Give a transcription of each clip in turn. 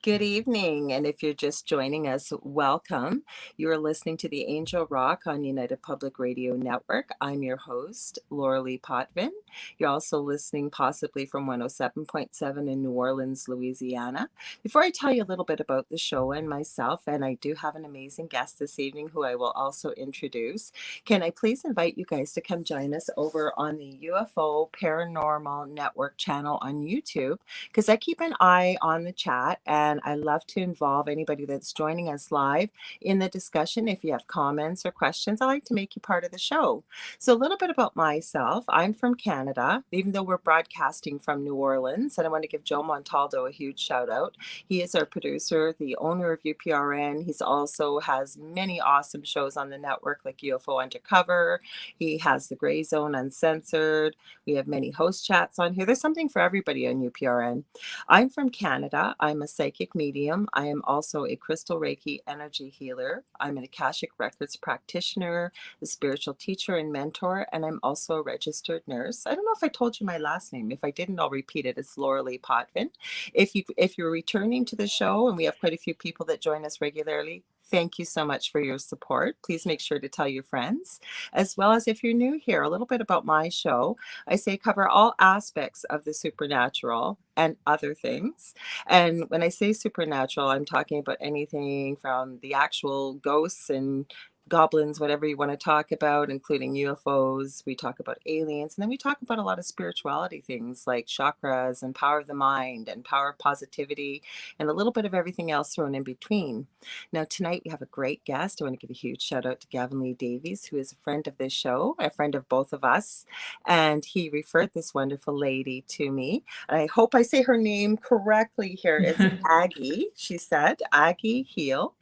Good evening, and if you're just joining us, welcome. You are listening to the Angel Rock on United Public Radio Network. I'm your host, Lorilei Potvin. You're also listening possibly from 107.7 in New Orleans, Louisiana. Before I tell you a little bit about the show and myself, and I do have an amazing guest this evening who I will also introduce, can I please invite you guys to come join us over on the UFO Paranormal Network channel on YouTube, because I keep an eye on the chat and I love to involve anybody that's joining us live in the discussion. If you have comments or questions, I like to make you part of the show. So a little bit about myself. I'm from Canada, even though we're broadcasting from New Orleans, and I want to give Joe Montaldo a huge shout out. He is our producer, the owner of UPRN. He's also has many awesome shows on the network like UFO Undercover. He has the Gray Zone Uncensored. We have many host chats on here. There's something for everybody on UPRN. I'm from Canada. I'm a psychic medium. I am also a crystal Reiki energy healer. I'm an Akashic Records practitioner, a spiritual teacher and mentor, and I'm also a registered nurse. I don't know if I told you my last name. If I didn't, I'll repeat it. It's Lorilei Potvin. If you're returning to the show, and we have quite a few people that join us regularly, thank you so much for your support. Please make sure to tell your friends, as well as if you're new here, a little bit about my show. I say cover all aspects of the supernatural and other things. And when I say supernatural, I'm talking about anything from the actual ghosts and goblins, whatever you want to talk about, including UFOs. We talk about aliens, and then we talk about a lot of spirituality things like chakras and power of the mind and power of positivity and a little bit of everything else thrown in between. Now, tonight we have a great guest. I want to give a huge shout out to Gavin Lee Davies, who is a friend of this show, a friend of both of us. And he referred this wonderful lady to me. And I hope I say her name correctly here. It's Agi, she said, Agi Heale.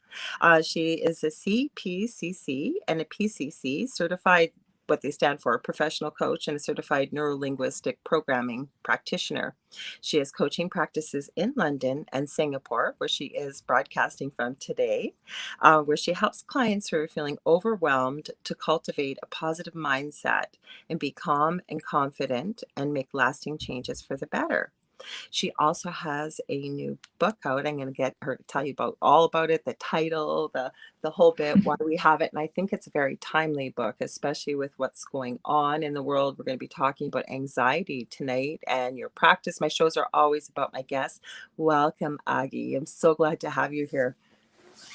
She is a CPCC and a PCC certified, what they stand for, professional coach and a certified Neuro-Linguistic Programming practitioner. She has coaching practices in London and Singapore, where she is broadcasting from today, where she helps clients who are feeling overwhelmed to cultivate a positive mindset and be calm and confident and make lasting changes for the better. She also has a new book out. I'm going to get her to tell you all about it, the title, the whole bit, why we have it. And I think it's a very timely book, especially with what's going on in the world. We're going to be talking about anxiety tonight and your practice. My shows are always about my guests. Welcome, Agi. I'm so glad to have you here.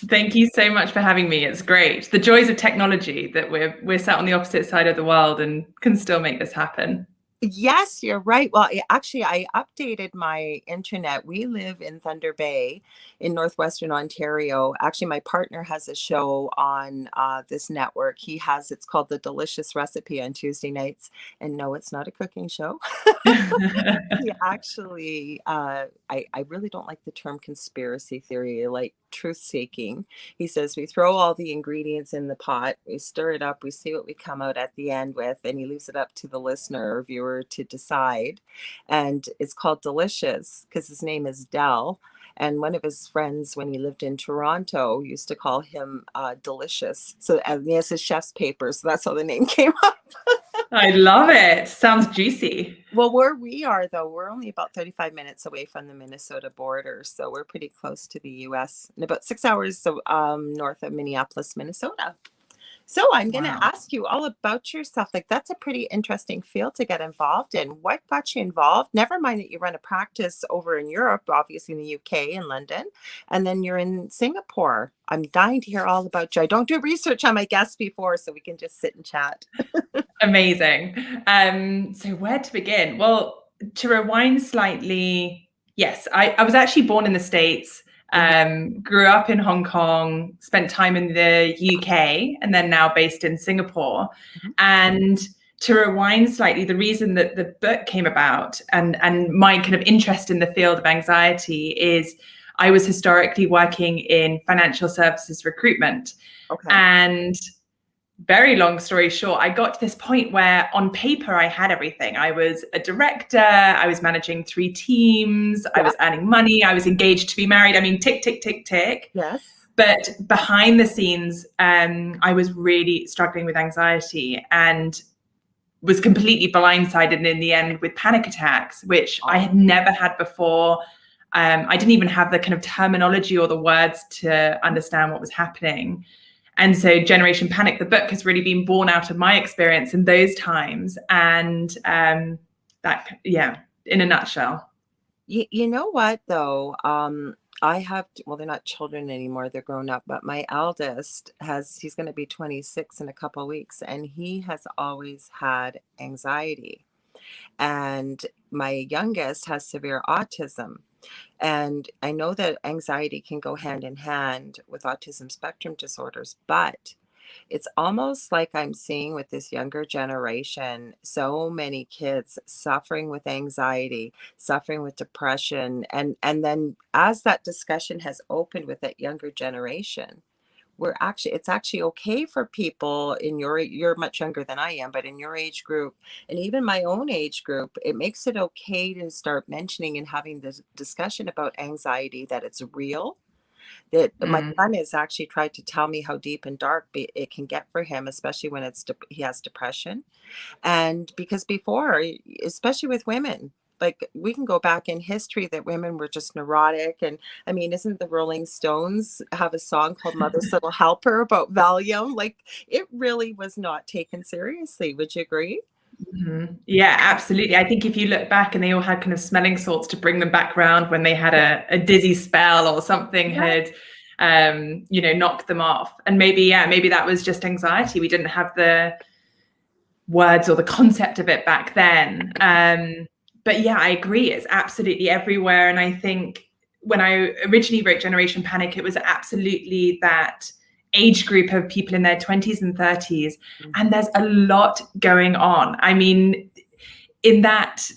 Thank you so much for having me. It's great. The joys of technology, that we're sat on the opposite side of the world and can still make this happen. Yes, you're right. Well, actually, I updated my internet. We live in Thunder Bay in northwestern Ontario. Actually, my partner has a show on this network. It's called The Delicious Recipe on Tuesday nights. And no, it's not a cooking show. He actually, I really don't like the term conspiracy theory, like truth-seeking. He says we throw all the ingredients in the pot, we stir it up, we see what we come out at the end with, and he leaves it up to the listener or viewer to decide. And it's called Delicious because his name is Del. And one of his friends, when he lived in Toronto, used to call him Delicious. So he has his chef's paper. So that's how the name came up. I love it. Sounds juicy. Well, where we are, though, we're only about 35 minutes away from the Minnesota border. So we're pretty close to the U.S. and about 6 hours north of Minneapolis, Minnesota. So I'm going to ask you all about yourself. Like, that's a pretty interesting field to get involved in. What got you involved? Never mind that you run a practice over in Europe, obviously in the UK, in London, and then you're in Singapore. I'm dying to hear all about you. I don't do research on my guests before, so we can just sit and chat. Amazing. So where to begin? Well, to rewind slightly, yes, I was actually born in the States. Grew up in Hong Kong, spent time in the UK, and then now based in Singapore. And to rewind slightly, the reason that the book came about and my kind of interest in the field of anxiety is I was historically working in financial services recruitment. And very long story short, I got to this point where on paper I had everything. I was a director, I was managing 3 teams, I was earning money, I was engaged to be married. I mean, tick, tick, tick, tick. Yes. But behind the scenes, I was really struggling with anxiety and was completely blindsided in the end with panic attacks, which I had never had before. I didn't even have the kind of terminology or the words to understand what was happening. And so Generation Panic, the book, has really been born out of my experience in those times. And that, yeah, in a nutshell. You know what, though? I have, well, they're not children anymore, they're grown up, but my eldest he's going to be 26 in a couple of weeks, and he has always had anxiety. And my youngest has severe autism. And I know that anxiety can go hand in hand with autism spectrum disorders, but it's almost like I'm seeing with this younger generation, so many kids suffering with anxiety, suffering with depression. And then as that discussion has opened with that younger generation, it's actually okay for people in you're much younger than I am, but in your age group and even my own age group, it makes it okay to start mentioning and having this discussion about anxiety, that it's real. That my son has actually tried to tell me how deep and dark it can get for him, especially when he has depression. And because before, especially with women, like we can go back in history that women were just neurotic. And I mean, isn't the Rolling Stones have a song called Mother's Little Helper about Valium? Like it really was not taken seriously. Would you agree? Yeah, absolutely. I think if you look back, and they all had kind of smelling salts to bring them back round when they had a dizzy spell or something had, knocked them off. And maybe that was just anxiety. We didn't have the words or the concept of it back then. But yeah, I agree. It's absolutely everywhere. And I think when I originally wrote Generation Panic, it was absolutely that age group of people in their 20s and 30s. And there's a lot going on. I mean, in that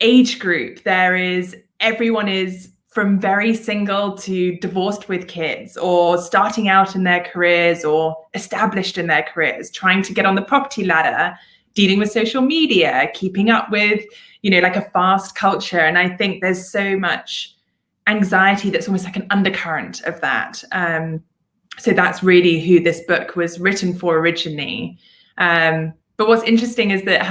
age group, everyone is from very single to divorced with kids, or starting out in their careers or established in their careers, trying to get on the property ladder, dealing with social media, keeping up with, like a fast culture. And I think there's so much anxiety that's almost like an undercurrent of that. So that's really who this book was written for originally. But what's interesting is that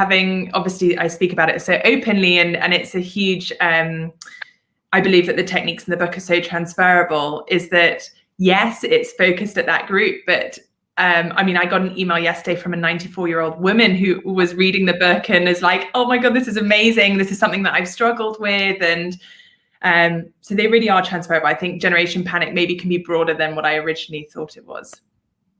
obviously I speak about it so openly, and it's a huge, I believe that the techniques in the book are so transferable, is that yes, it's focused at that group, but I got an email yesterday from a 94-year-old woman who was reading the book and is like, oh my God, this is amazing. This is something that I've struggled with. And so they really are transferable. I think Generation Panic maybe can be broader than what I originally thought it was.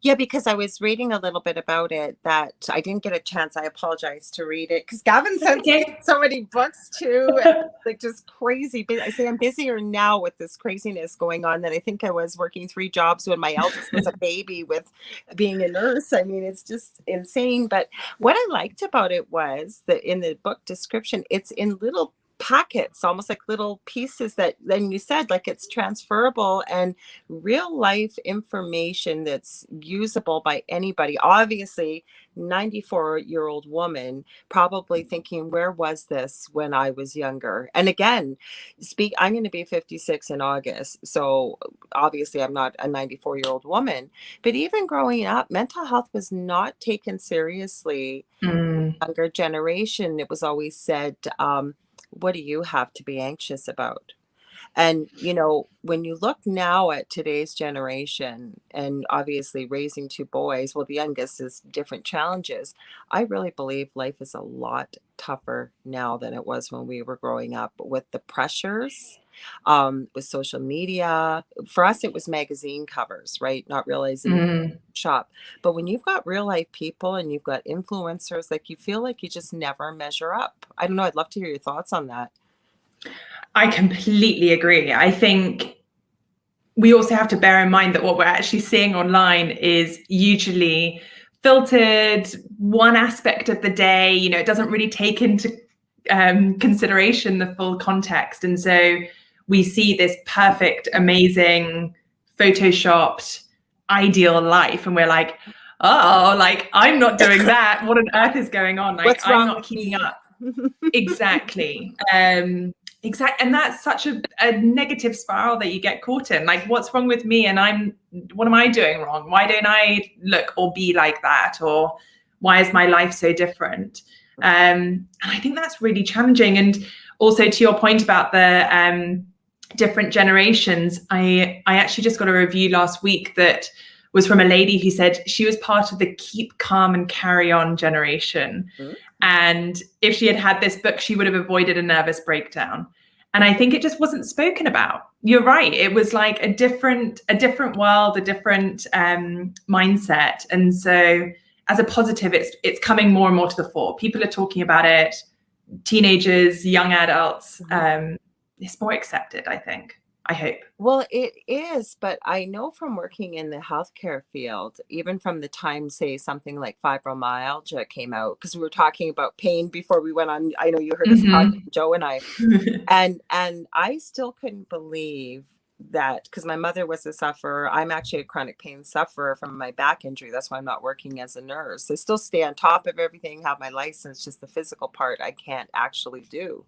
Yeah, because I was reading a little bit about it that I didn't get a chance. I apologize to read it because Gavin sent me so many books too, like just crazy. I say I'm busier now with this craziness going on than I think I was working 3 jobs when my eldest was a baby with being a nurse. I mean, it's just insane. But what I liked about it was that in the book description, it's in little packets, almost like little pieces that then you said, like it's transferable and real life information that's usable by anybody. Obviously 94-year-old woman probably thinking, where was this when I was younger? And again, I'm going to be 56 in August, so obviously I'm not a 94-year-old woman, but even growing up, mental health was not taken seriously. Younger generation, it was always said, what do you have to be anxious about? And, when you look now at today's generation, and obviously raising 2 boys, well, the youngest is different challenges. I really believe life is a lot tougher now than it was when we were growing up, with the pressures, with social media. For us, it was magazine covers, right? Not realizing shop. But when you've got real life people and you've got influencers, like you feel like you just never measure up. I don't know. I'd love to hear your thoughts on that. I completely agree. I think we also have to bear in mind that what we're actually seeing online is usually filtered one aspect of the day. It doesn't really take into consideration the full context. And so we see this perfect, amazing, photoshopped, ideal life. And we're like, oh, like, I'm not doing that. What on earth is going on? Like, I'm not keeping up. Exactly. Exactly. And that's such a negative spiral that you get caught in. Like, what's wrong with me? And what am I doing wrong? Why don't I look or be like that? Or why is my life so different? And I think that's really challenging. And also to your point about the different generations. I actually just got a review last week that was from a lady who said she was part of the keep calm and carry on generation. Mm-hmm. And if she had had this book, she would have avoided a nervous breakdown. And I think it just wasn't spoken about. You're right. It was like a different world, a different mindset. And so as a positive, it's coming more and more to the fore. People are talking about it, teenagers, young adults. It's more accepted, I think. I hope. Well, it is, but I know from working in the healthcare field, even from the time, say, something like fibromyalgia came out, because we were talking about pain before we went on. I know you heard us talking, Joe and I, and I still couldn't believe that, because my mother was a sufferer. I'm actually a chronic pain sufferer from my back injury. That's why I'm not working as a nurse. I still stay on top of everything, have my license, just the physical part I can't actually do.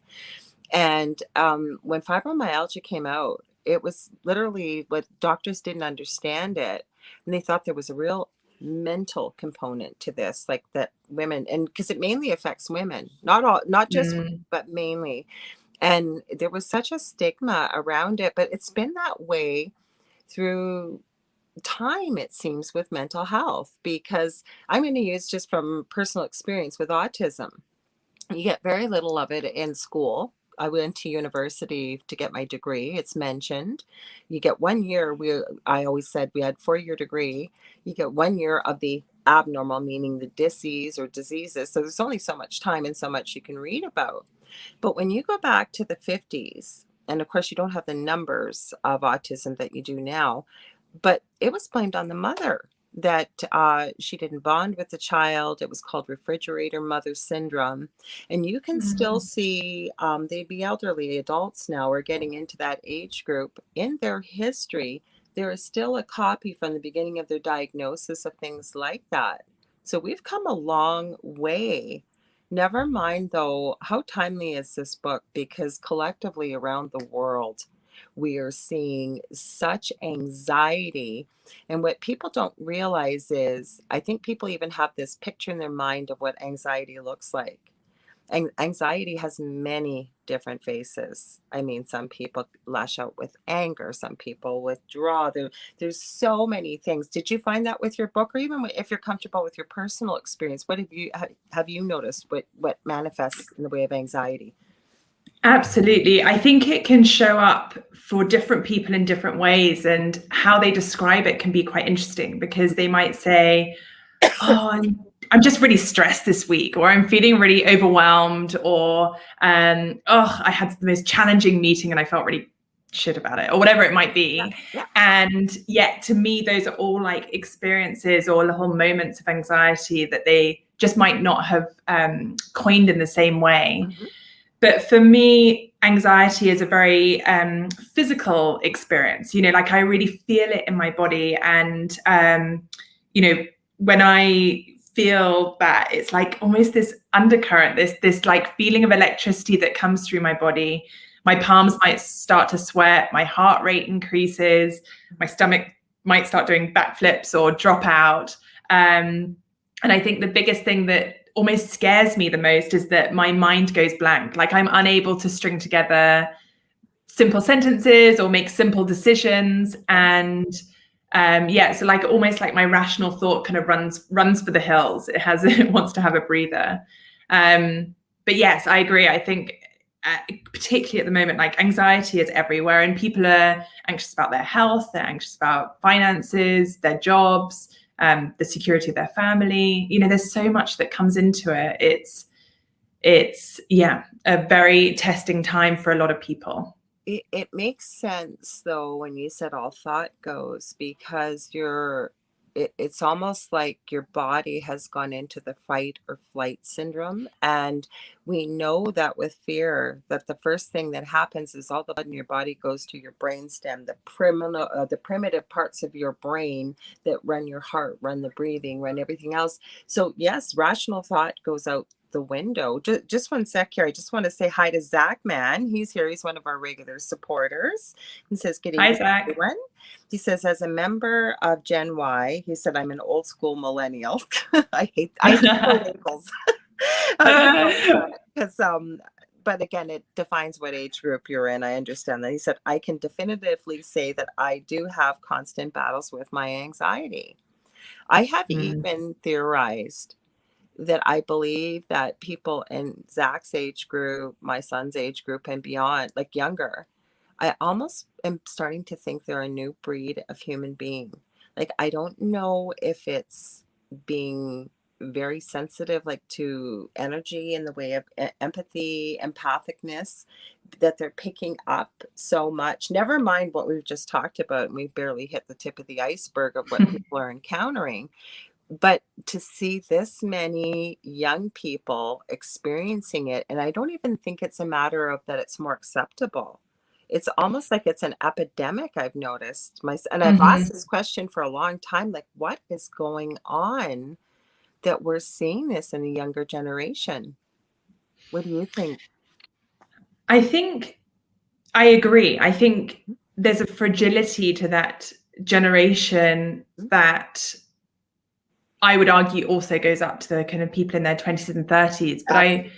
And when fibromyalgia came out, it was literally what doctors didn't understand it. And they thought there was a real mental component to this, like that women, and because it mainly affects women, not just women, but mainly. And there was such a stigma around it, but it's been that way through time, it seems, with mental health, because I'm going to use just from personal experience with autism. You get very little of it in school. I went to university to get my degree. It's mentioned. You get 1 year. I always said we had 4-year degree. You get 1 year of the abnormal, meaning the disease or diseases. So there's only so much time and so much you can read about. But when you go back to the 50s, and of course you don't have the numbers of autism that you do now, but it was blamed on the mother that she didn't bond with the child. It was called refrigerator mother syndrome. And you can still see, they'd be elderly adults now or getting into that age group. In their history, there is still a copy from the beginning of their diagnosis of things like that. So we've come a long way. Never mind, though, how timely is this book? Because collectively around the world, we are seeing such anxiety. And what people don't realize is, I think people even have this picture in their mind of what anxiety looks like. And anxiety has many different faces. I mean, some people lash out with anger, some people withdraw. There's so many things. Did you find that with your book, or even if you're comfortable with your personal experience? What have you noticed? What manifests in the way of anxiety? Absolutely. I think it can show up for different people in different ways, and how they describe it can be quite interesting, because they might say, oh, I'm just really stressed this week, or I'm feeling really overwhelmed, or oh, I had the most challenging meeting and I felt really shit about it, or whatever it might be. Yeah. And yet to me, those are all like experiences or little moments of anxiety that they just might not have coined in the same way. But for me, anxiety is a very physical experience. Like I really feel it in my body. And, when I feel that, it's like almost this undercurrent, this like feeling of electricity that comes through my body. My palms might start to sweat, my heart rate increases, my stomach might start doing backflips or drop out. And I think the biggest thing that almost scares me the most is that my mind goes blank. Like I'm unable to string together simple sentences or make simple decisions. And so like almost like my rational thought kind of runs for the hills. It wants to have a breather. But yes, I agree. I think particularly at the moment, like anxiety is everywhere, and people are anxious about their health. They're anxious about finances, their jobs, the security of their family. There's so much that comes into it. It's a very testing time for a lot of people. It makes sense, though, when you said all thought goes, because it's almost like your body has gone into the fight or flight syndrome. And we know that with fear, that the first thing that happens is all the blood in your body goes to your brainstem, the primitive parts of your brain that run your heart, run the breathing, run everything else. So yes, rational thought goes out the window. Just 1 sec here. I just want to say hi to Zach Mann. He's here. He's one of our regular supporters. He says, "Good evening, everyone." He says, "As a member of Gen Y," he said, "I'm an old school millennial." I hate labels. Because but again, it defines what age group you're in. I understand that. He said, I can definitively say that I do have constant battles with my anxiety. I have even theorized that I believe that people in Zach's age group, my son's age group, and beyond, like younger, I almost am starting to think they're a new breed of human being. Like, I don't know if it's being very sensitive, like to energy in the way of empathy, empathicness, that they're picking up so much. Never mind what we've just talked about, and we barely hit the tip of the iceberg of what people are encountering. But to see this many young people experiencing it, and I don't even think it's a matter of that it's more acceptable. It's almost like it's an epidemic, I've noticed. And I've asked this question for a long time, like, what is going on that we're seeing this in the younger generation? What do you think? I think I agree. I think there's a fragility to that generation that I would argue also goes up to the kind of people in their 20s and 30s. But I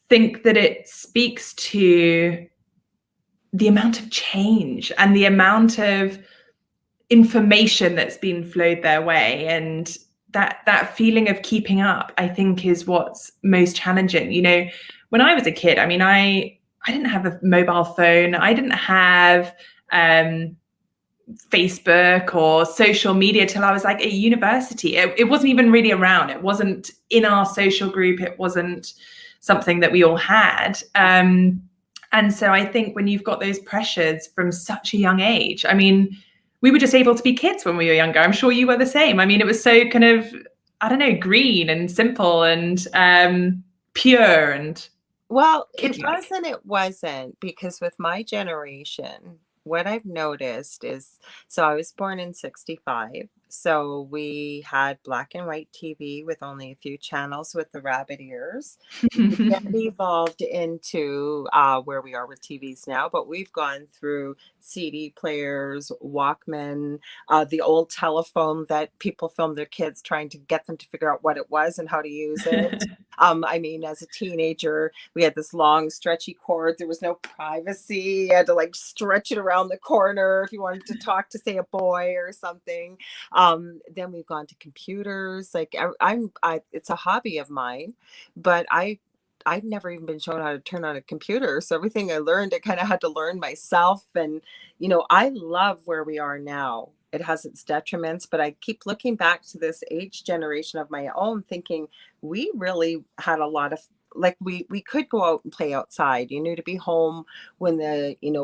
think that it speaks to the amount of change and the amount of information that's been flowed their way, and that feeling of keeping up, I think, is what's most challenging. You know, when I was a kid, I mean, I didn't have a mobile phone. I didn't have Facebook or social media till I was like at university. It wasn't even really around. It wasn't in our social group. It wasn't something that we all had. And so I think when you've got those pressures from such a young age, I mean, we were just able to be kids when we were younger. I'm sure you were the same. I mean, it was so kind of, I don't know, green and simple and pure and Well, kid-like. it wasn't, because with my generation, what I've noticed is, so I was born in 65. So we had black and white TV with only a few channels with the rabbit ears. Then evolved into where we are with TVs now, but we've gone through CD players, Walkman, the old telephone that people filmed their kids trying to get them to figure out what it was and how to use it. I mean, as a teenager, we had this long, stretchy cord. There was no privacy. You had to like stretch it around the corner if you wanted to talk to, say, a boy or something. Then we've gone to computers. Like it's a hobby of mine, but I've never even been shown how to turn on a computer. So everything I learned, I kind of had to learn myself. And, I love where we are now. It has its detriments, but I keep looking back to this age generation of my own, thinking we really had a lot of, like, we could go out and play outside. You knew to be home when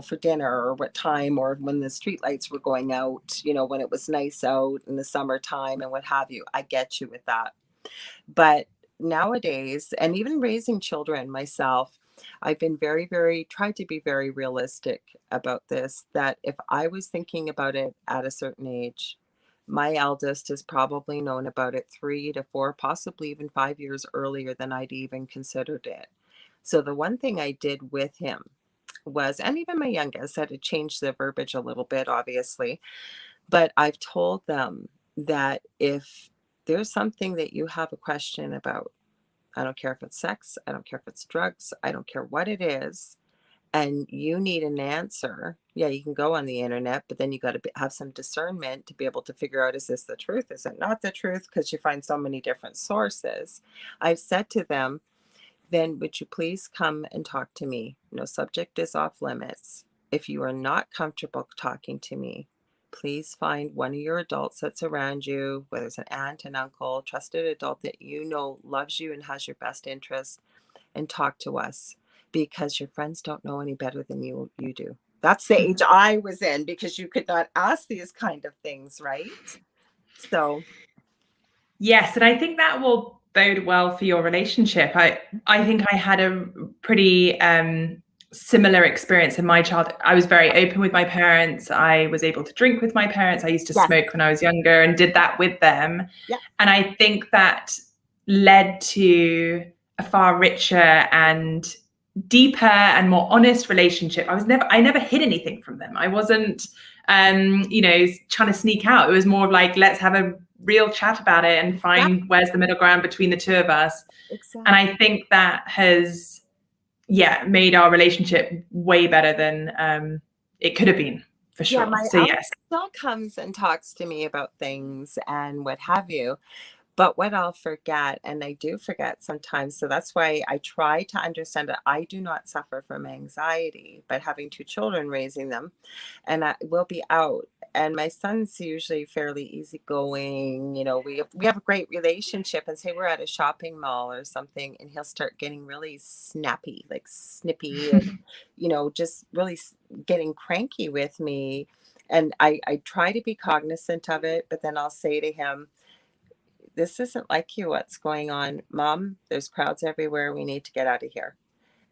for dinner or what time, or when the street lights were going out, when it was nice out in the summertime and what have you. I get you with that. But nowadays, and even raising children myself, I've been tried to be very realistic about this, that if I was thinking about it at a certain age, my eldest has probably known about it 3 to 4, possibly even 5 years earlier than I'd even considered it. So the one thing I did with him was, and even my youngest, had to change the verbiage a little bit, obviously, but I've told them that if there's something that you have a question about, I don't care if it's sex, I don't care if it's drugs, I don't care what it is, and you need an answer, yeah, you can go on the internet, but then you got to have some discernment to be able to figure out, is this the truth? Is it not the truth? Because you find so many different sources. I've said to them, then would you please come and talk to me? No subject is off limits. If you are not comfortable talking to me, please find one of your adults that's around you, whether it's an aunt, an uncle, trusted adult that loves you and has your best interest, and talk to us, because your friends don't know any better than you do. That's the age I was in, because you could not ask these kind of things, right? So Yes, and I think that will bode well for your relationship. I think I had a pretty similar experience in my childhood. I was very open with my parents. I was able to drink with my parents. I used to smoke when I was younger and did that with them. Yeah. And I think that led to a far richer and deeper and more honest relationship. I never hid anything from them. I wasn't trying to sneak out. It was more of like, let's have a real chat about it and find where's the middle ground between the two of us. Exactly. And I think that has made our relationship way better than it could have been, for sure. Yeah, my So eldest yes. still comes and talks to me about things and what have you. But what I'll forget, and I do forget sometimes, so that's why I try to understand that I do not suffer from anxiety, but having two children, raising them, and I will be out. And my son's usually fairly easygoing. We have a great relationship, and say we're at a shopping mall or something, and he'll start getting really snappy, like snippy, and just really getting cranky with me. And I try to be cognizant of it, but then I'll say to him, this isn't like you. What's going on? Mom, there's crowds everywhere. We need to get out of here.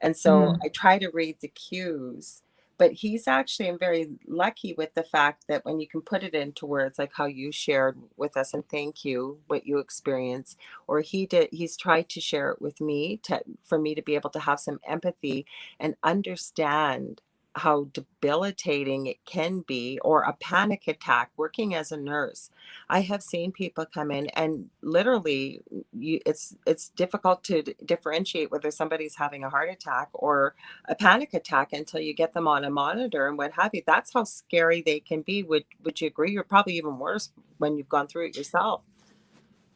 And so I try to read the cues, but he's actually, I'm very lucky with the fact that when you can put it into words, like how you shared with us, and thank you, what you experienced, or he's tried to share it with me for me to be able to have some empathy and understand how debilitating it can be, or a panic attack. Working as a nurse, I have seen people come in and literally it's difficult to differentiate whether somebody's having a heart attack or a panic attack until you get them on a monitor and what have you. That's how scary they can be. Would you agree? You're probably even worse when you've gone through it yourself.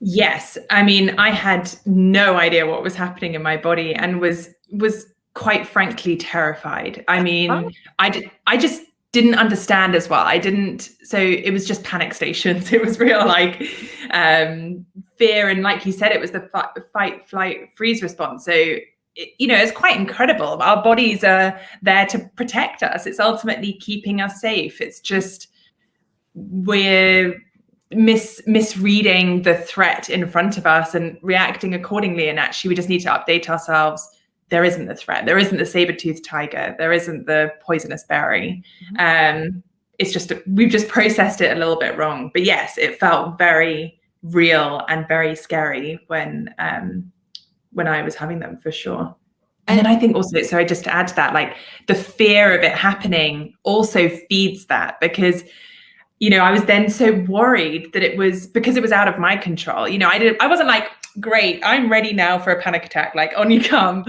Yes. I mean, I had no idea what was happening in my body and was quite frankly terrified. I mean, I just didn't understand as well. So it was just panic stations. It was real like fear. And like you said, it was the fight, flight, freeze response. So, it's quite incredible. Our bodies are there to protect us. It's ultimately keeping us safe. It's just we're misreading the threat in front of us and reacting accordingly. And actually, we just need to update ourselves. There isn't the threat. There isn't the saber-toothed tiger. There isn't the poisonous berry. It's just we've just processed it a little bit wrong. But yes, it felt very real and very scary when I was having them, for sure. And then I think also, sorry, just to add to that, like the fear of it happening also feeds that, because I was then so worried that it was because it was out of my control. I wasn't like, great, I'm ready now for a panic attack, like on you come.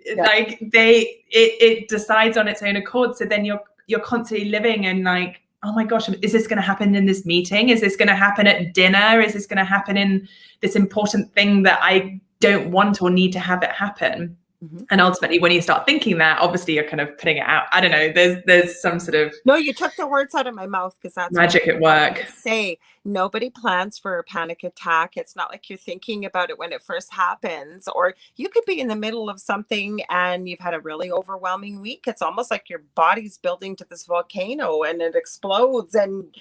Yeah. Like it decides on its own accord. So then you're constantly living in like, oh my gosh, is this going to happen in this meeting? Is this going to happen at dinner? Is this going to happen in this important thing that I don't want or need to have it happen? Mm-hmm. And ultimately, when you start thinking that, obviously you're kind of putting it out. I don't know. There's some sort of you took the words out of my mouth, because that's magic at work. Say nobody plans for a panic attack. It's not like you're thinking about it when it first happens, or you could be in the middle of something and you've had a really overwhelming week. It's almost like your body's building to this volcano and it explodes, and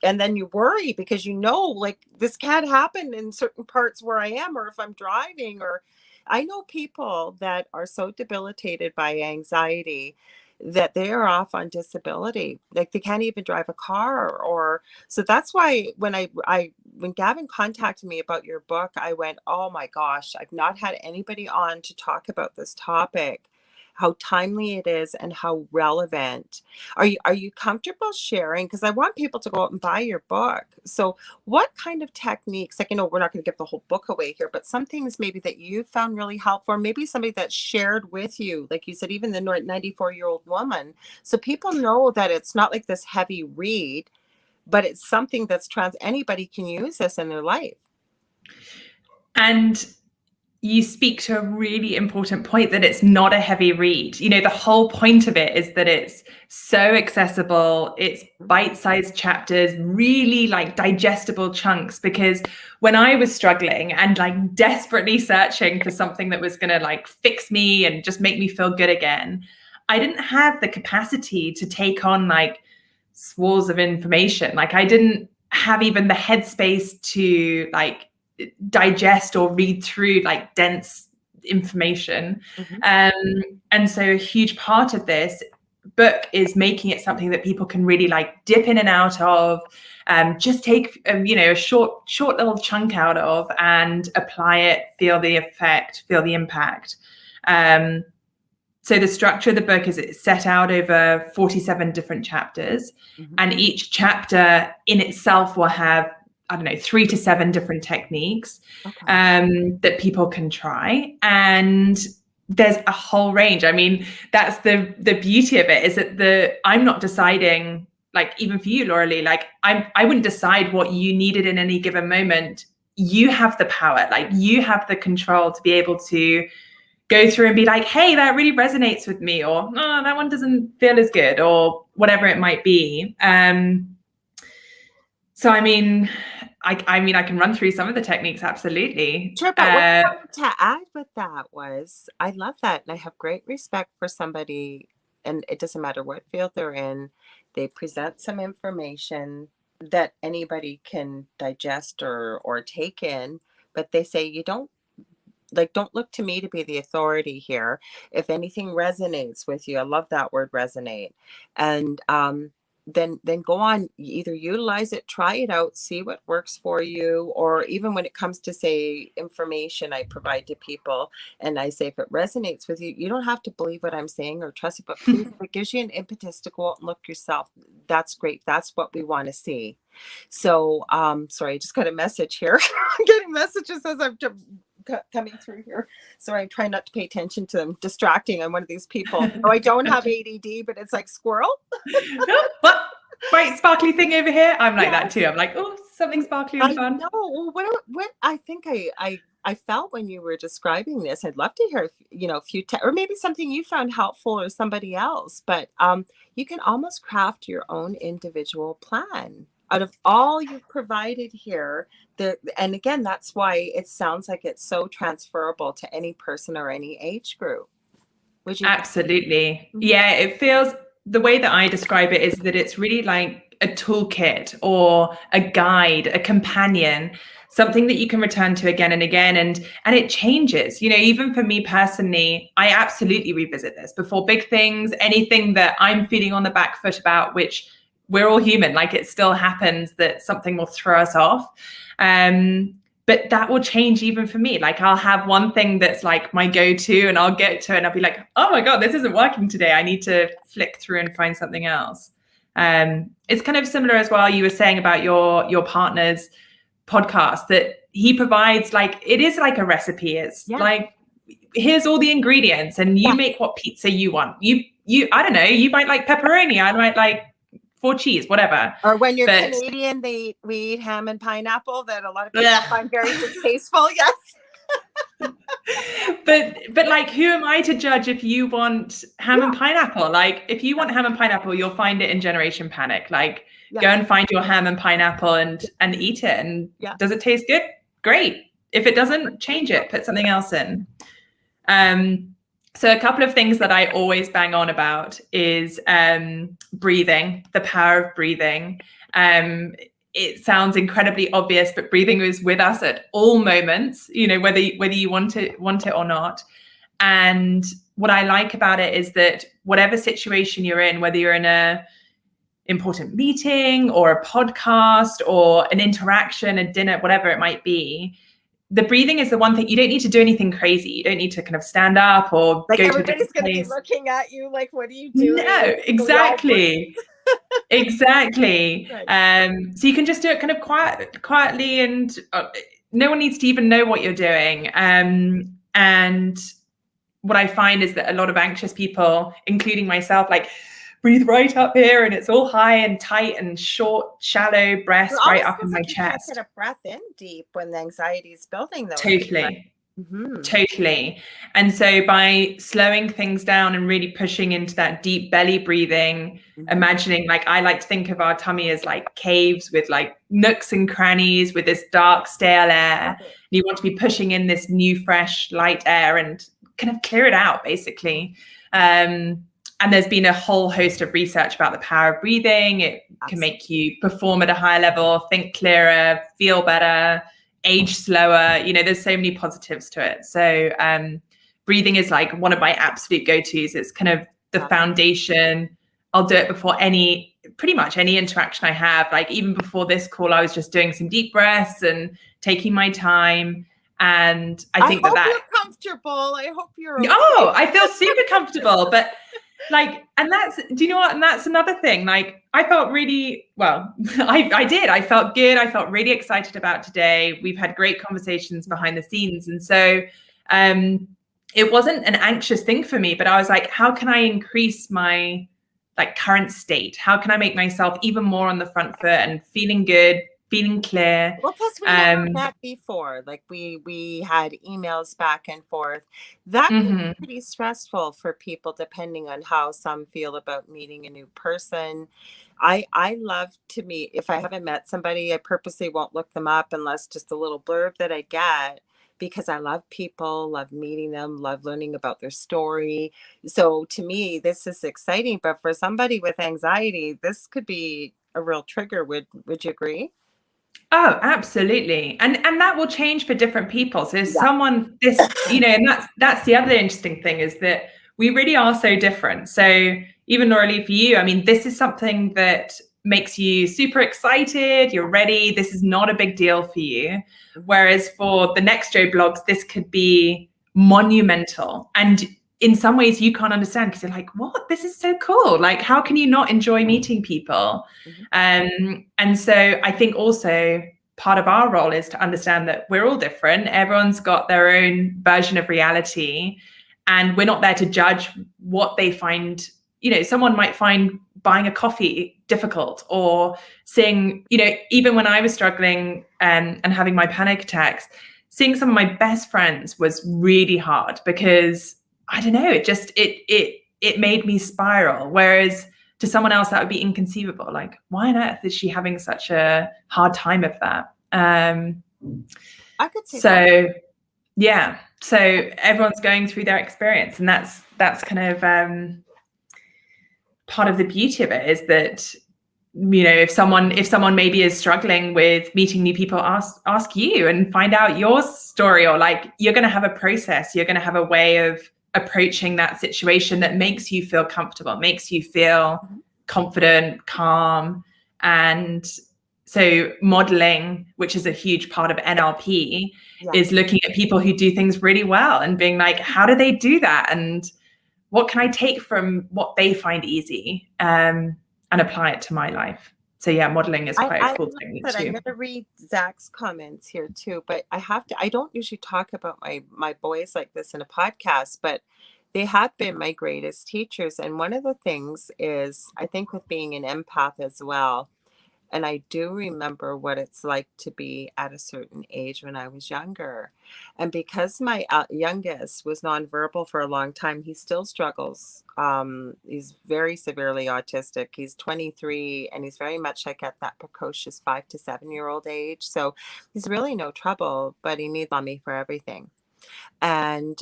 and then you worry because like this can't happen in certain parts where I am, or if I'm driving, or I know people that are so debilitated by anxiety that they are off on disability. Like they can't even drive a car, or so that's why when when Gavin contacted me about your book, I went, oh my gosh, I've not had anybody on to talk about this topic, how timely it is and how relevant. Are you comfortable sharing? Because I want people to go out and buy your book. So what kind of techniques, like, we're not going to give the whole book away here, but some things maybe that you found really helpful, or maybe somebody that shared with you, like you said, even the 94-year-old woman. So people know that it's not like this heavy read, but it's something that's anybody can use this in their life. And you speak to a really important point, that it's not a heavy read. The whole point of it is that it's so accessible. It's bite-sized chapters, really like digestible chunks. Because when I was struggling and like desperately searching for something that was going to like fix me and just make me feel good again, I didn't have the capacity to take on like swaths of information. Like I didn't have even the headspace to like digest or read through like dense information. Mm-hmm. And so a huge part of this book is making it something that people can really like dip in and out of, just take a short little chunk out of and apply it, feel the effect, feel the impact. So the structure of the book is it's set out over 47 different chapters. Mm-hmm. And each chapter in itself will have 3 to 7 different techniques, okay, that people can try. And there's a whole range. I mean, that's the beauty of it, is that I'm not deciding, like, even for you, Lorilei, like I wouldn't decide what you needed in any given moment. You have the power, like you have the control to be able to go through and be like, hey, that really resonates with me, or no, that one doesn't feel as good, or whatever it might be. So I mean, I can run through some of the techniques, absolutely. Sure, but what I wanted to add with that was, I love that, and I have great respect for somebody, and it doesn't matter what field they're in, they present some information that anybody can digest or take in, but they say, you don't look to me to be the authority here. If anything resonates with you, I love that word, resonate, and then go on, either utilize it, try it out, see what works for you. Or even when it comes to, say, information I provide to people, and I say, if it resonates with you, you don't have to believe what I'm saying or trust it, but please, if it gives you an impetus to go out and look yourself, that's great. That's what we want to see. So sorry, I just got a message here. I'm getting messages as I'm coming through here. Sorry, I'm trying not to pay attention to them. Distracting. I'm one of these people. No, I don't have ADD, but it's like squirrel. What? Bright sparkly thing over here. I'm like that too. I'm like, oh, something sparkly and fun. I know. What I think I felt when you were describing this, I'd love to hear, a few or maybe something you found helpful, or somebody else. But you can almost craft your own individual plan out of all you've provided here. And again, that's why it sounds like it's so transferable to any person or any age group. Would you? Absolutely. Yeah, it feels, the way that I describe it is that it's really like a toolkit or a guide, a companion, something that you can return to again and again. And it changes, even for me personally, I absolutely revisit this before big things, anything that I'm feeling on the back foot about, which we're all human, like it still happens that something will throw us off. But that will change even for me. Like I'll have one thing that's like my go-to, and I'll get to it and I'll be like, oh my God, this isn't working today. I need to flick through and find something else. It's kind of similar as well. You were saying about your partner's podcast, that he provides, like, it is like a recipe. It's like, here's all the ingredients and you make what pizza you want. You, I don't know, you might like pepperoni. I might like 4 cheese, whatever. Or when you're Canadian, we eat ham and pineapple that a lot of people find very distasteful. Yes. but like, who am I to judge if you want ham and pineapple? Like, if you want ham and pineapple, you'll find it in Generation Panic. Like, go and find your ham and pineapple and eat it. And does it taste good? Great. If it doesn't, change it, put something else in. So a couple of things that I always bang on about is breathing, the power of breathing. It sounds incredibly obvious, but breathing is with us at all moments, whether you want it or not. And what I like about it is that whatever situation you're in, whether you're in a important meeting or a podcast or an interaction, a dinner, whatever it might be, the breathing is the one thing. You don't need to do anything crazy. You don't need to kind of stand up or like go everybody's to a going to be looking at you like, what are you doing? No, exactly. Exactly. Right. So you can just do it kind of quietly, and no one needs to even know what you're doing. And what I find is that a lot of anxious people, including myself, like, breathe right up here, and it's all high and tight and short, shallow breaths right up in my chest. Get a breath in deep when the anxiety is building, though. Totally. Totally. And so by slowing things down and really pushing into that deep belly breathing, imagining, like, I like to think of our tummy as like caves with like nooks and crannies with this dark, stale air. And you want to be pushing in this new, fresh, light air and kind of clear it out, basically. And there's been a whole host of research about the power of breathing. It can make you perform at a higher level, think clearer, feel better, age slower. There's so many positives to it. So breathing is like one of my absolute go-tos. It's kind of the foundation. I'll do it before pretty much any interaction I have. Like, even before this call, I was just doing some deep breaths and taking my time. And I think that you're comfortable. I hope you're okay. Oh, I feel super comfortable. But like, and that's, do you know what? And that's another thing. Like, I felt really, well, I did. I felt good. I felt really excited about today. We've had great conversations behind the scenes. And so it wasn't an anxious thing for me, but I was like, how can I increase my like current state? How can I make myself even more on the front foot and feeling good, feeling clear? Well, plus we never met before. Like we had emails back and forth. That can be pretty stressful for people, depending on how some feel about meeting a new person. I love to meet. If I haven't met somebody, I purposely won't look them up unless just a little blurb that I get, because I love people, love meeting them, love learning about their story. So to me, this is exciting. But for somebody with anxiety, this could be a real trigger. Would you agree? Oh, absolutely. And that will change for different people. So Yeah. someone this, and that's the other interesting thing, is that we really are so different. So even Lorilei, for you, I mean, this is something that makes you super excited, you're ready. This is not a big deal for you. Whereas for the next Joe blogs, this could be monumental. And in some ways you can't understand, because you're like, what? This is so cool. Like, how can you not enjoy meeting people? And so I think also part of our role is to understand that we're all different. Everyone's got their own version of reality, and we're not there to judge what they find. Someone might find buying a coffee difficult, or seeing, even when I was struggling and having my panic attacks, seeing some of my best friends was really hard, because I don't know, it made me spiral. Whereas to someone else, that would be inconceivable. Like, why on earth is she having such a hard time of that? I could see that. So yeah, so everyone's going through their experience, and that's kind of part of the beauty of it, is that if someone maybe is struggling with meeting new people, ask you and find out your story. Or like, you're going to have a process, you're going to have a way of approaching that situation that makes you feel comfortable, makes you feel confident, calm. And so modeling, which is a huge part of NLP, is looking at people who do things really well and being like, how do they do that? And what can I take from what they find easy, and apply it to my life? So yeah, modeling is quite a cool technique too. I'm going to read Zach's comments here too, but I don't usually talk about my boys like this in a podcast, but they have been my greatest teachers. And one of the things is, I think, with being an empath as well, and I do remember what it's like to be at a certain age when I was younger. And because my youngest was nonverbal for a long time, he still struggles. He's very severely autistic. He's 23, and he's very much like at that precocious 5 to 7 year old age. So he's really no trouble, but he needs mommy for everything. And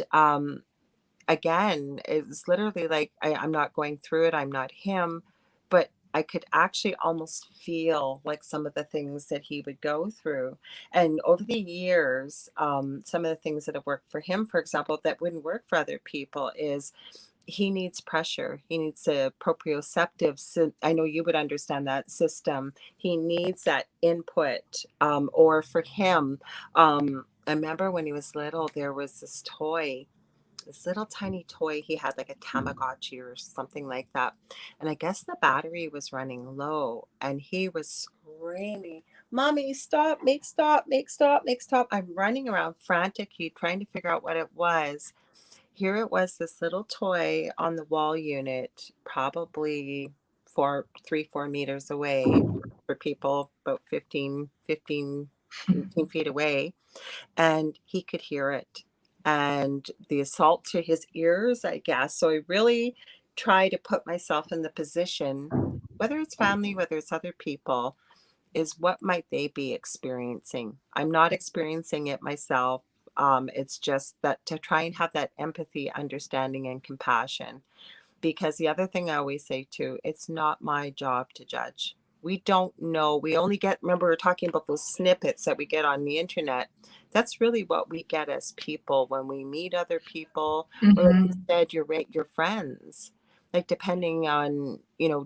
again, it's literally like, I'm not going through it. I'm not him, but I could actually almost feel like some of the things that he would go through. And over the years, some of the things that have worked for him, for example, that wouldn't work for other people, is he needs pressure. He needs a proprioceptive. I know you would understand that system. He needs that input. Or for him, I remember when he was little, there was this little tiny toy he had, like a Tamagotchi or something like that. And I guess the battery was running low, and he was screaming, "Mommy, stop, make stop, make stop, make stop." I'm running around frantically trying to figure out what it was. Here it was, this little toy on the wall unit, probably 4 meters away, for people about 18 feet away, and he could hear it, and the assault to his ears, I guess. So I really try to put myself in the position, whether it's family, whether it's other people, is what might they be experiencing. I'm not experiencing it myself. It's just that to try and have that empathy, understanding, and compassion. Because the other thing I always say too, it's not my job to judge. We don't know. We only get, remember, we're talking about those snippets that we get on the internet. That's really what we get as people when we meet other people, or like you said, your friends. Like, depending on,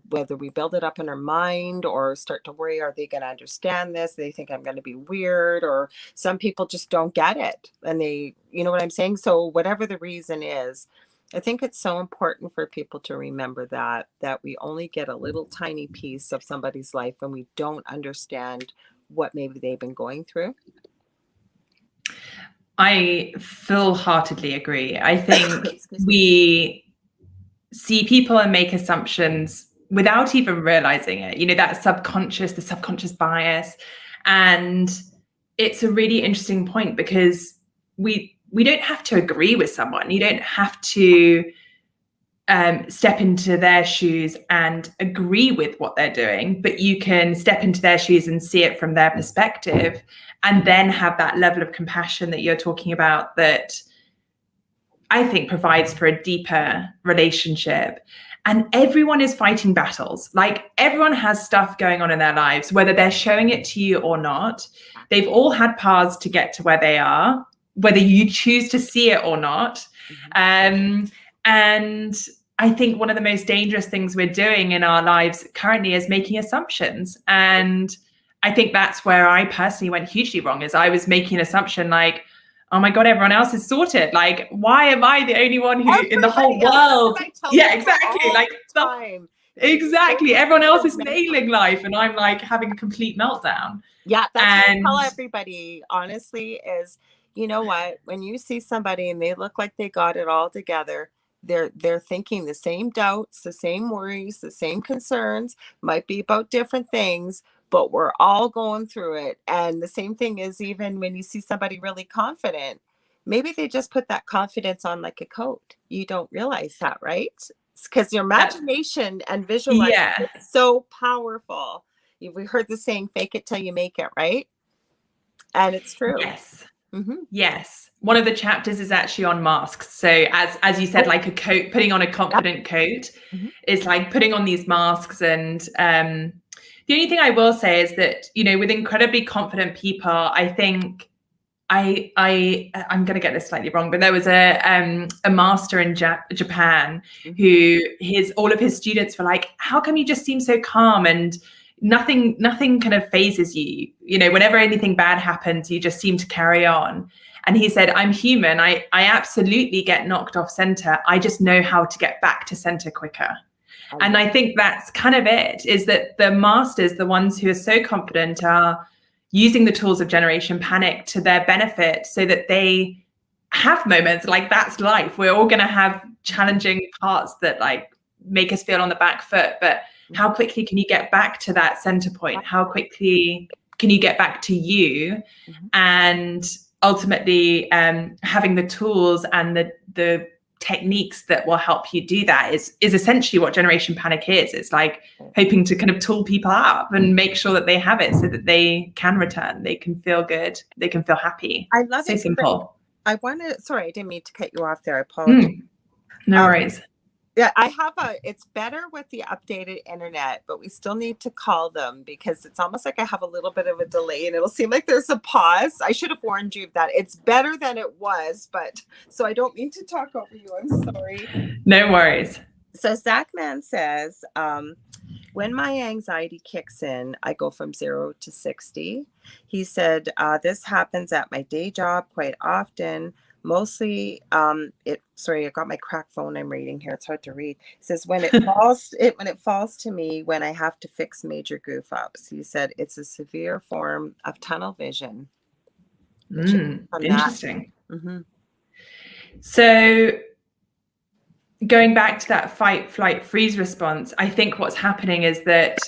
whether we build it up in our mind or start to worry, are they going to understand this? They think I'm going to be weird, or some people just don't get it. And you know what I'm saying? So whatever the reason is, I think it's so important for people to remember that we only get a little tiny piece of somebody's life, and we don't understand what maybe they've been going through. I full-heartedly agree. I think we see people and make assumptions without even realizing it. You know, that the subconscious bias. And it's a really interesting point because we don't have to agree with someone. You don't have to step into their shoes and agree with what they're doing, but you can step into their shoes and see it from their perspective, and then have that level of compassion that you're talking about that I think provides for a deeper relationship. And everyone is fighting battles. Like, everyone has stuff going on in their lives, whether they're showing it to you or not. They've all had paths to get to where they are, whether you choose to see it or not. And I think one of the most dangerous things we're doing in our lives currently is making assumptions. And I think that's where I personally went hugely wrong, is I was making an assumption like, oh my God, everyone else is sorted. Like, why am I the only one who in the whole world? Yeah, exactly. Like, exactly. Everyone else is nailing life, and I'm like having a complete meltdown. Yeah, that's what I tell everybody, honestly, is, you know what, when you see somebody and they look like they got it all together, they're thinking the same doubts, the same worries, the same concerns, might be about different things, but we're all going through it. And the same thing is, even when you see somebody really confident, maybe they just put that confidence on like a coat. You don't realize that, right? Because your imagination and visualization is so powerful. We heard the saying, fake it till you make it, right? And it's true. Yes. Yes. One of the chapters is actually on masks. So as you said, like a coat, putting on a confident coat is like putting on these masks. And the only thing I will say is that, you know, with incredibly confident people, I think I'm going to get this slightly wrong, but there was a master in Japan who all of his students were like, how come you just seem so calm and nothing kind of phases you? You know, whenever anything bad happens, you just seem to carry on. And he said, I'm human. I absolutely get knocked off center. I just know how to get back to center quicker. And I think that's kind of it, is that the masters, the ones who are so confident, are using the tools of Generation Panic to their benefit, so that they have moments like, that's life. We're all going to have challenging parts that like make us feel on the back foot. But how quickly can you get back to that center point? How quickly can you get back to you? And ultimately, having the tools and the techniques that will help you do that is essentially what Generation Panic is. It's like hoping to kind of tool people up and make sure that they have it, so that they can return, they can feel good, they can feel happy. I love it. So simple. I want to, sorry, I didn't mean to cut you off there. I apologize. No worries. Yeah, it's better with the updated internet, but we still need to call them, because it's almost like I have a little bit of a delay and it'll seem like there's a pause. I should have warned you of that. It's better than it was, but so I don't mean to talk over you. I'm sorry. No worries. So Zachman says, when my anxiety kicks in, I go from 0 to 60. He said, this happens at my day job quite often. Mostly, sorry, I got my crack phone I'm reading here. It's hard to read. It says, when it falls to me, when I have to fix major goof ups. He said, it's a severe form of tunnel vision. Interesting. So going back to that fight, flight, freeze response, I think what's happening is that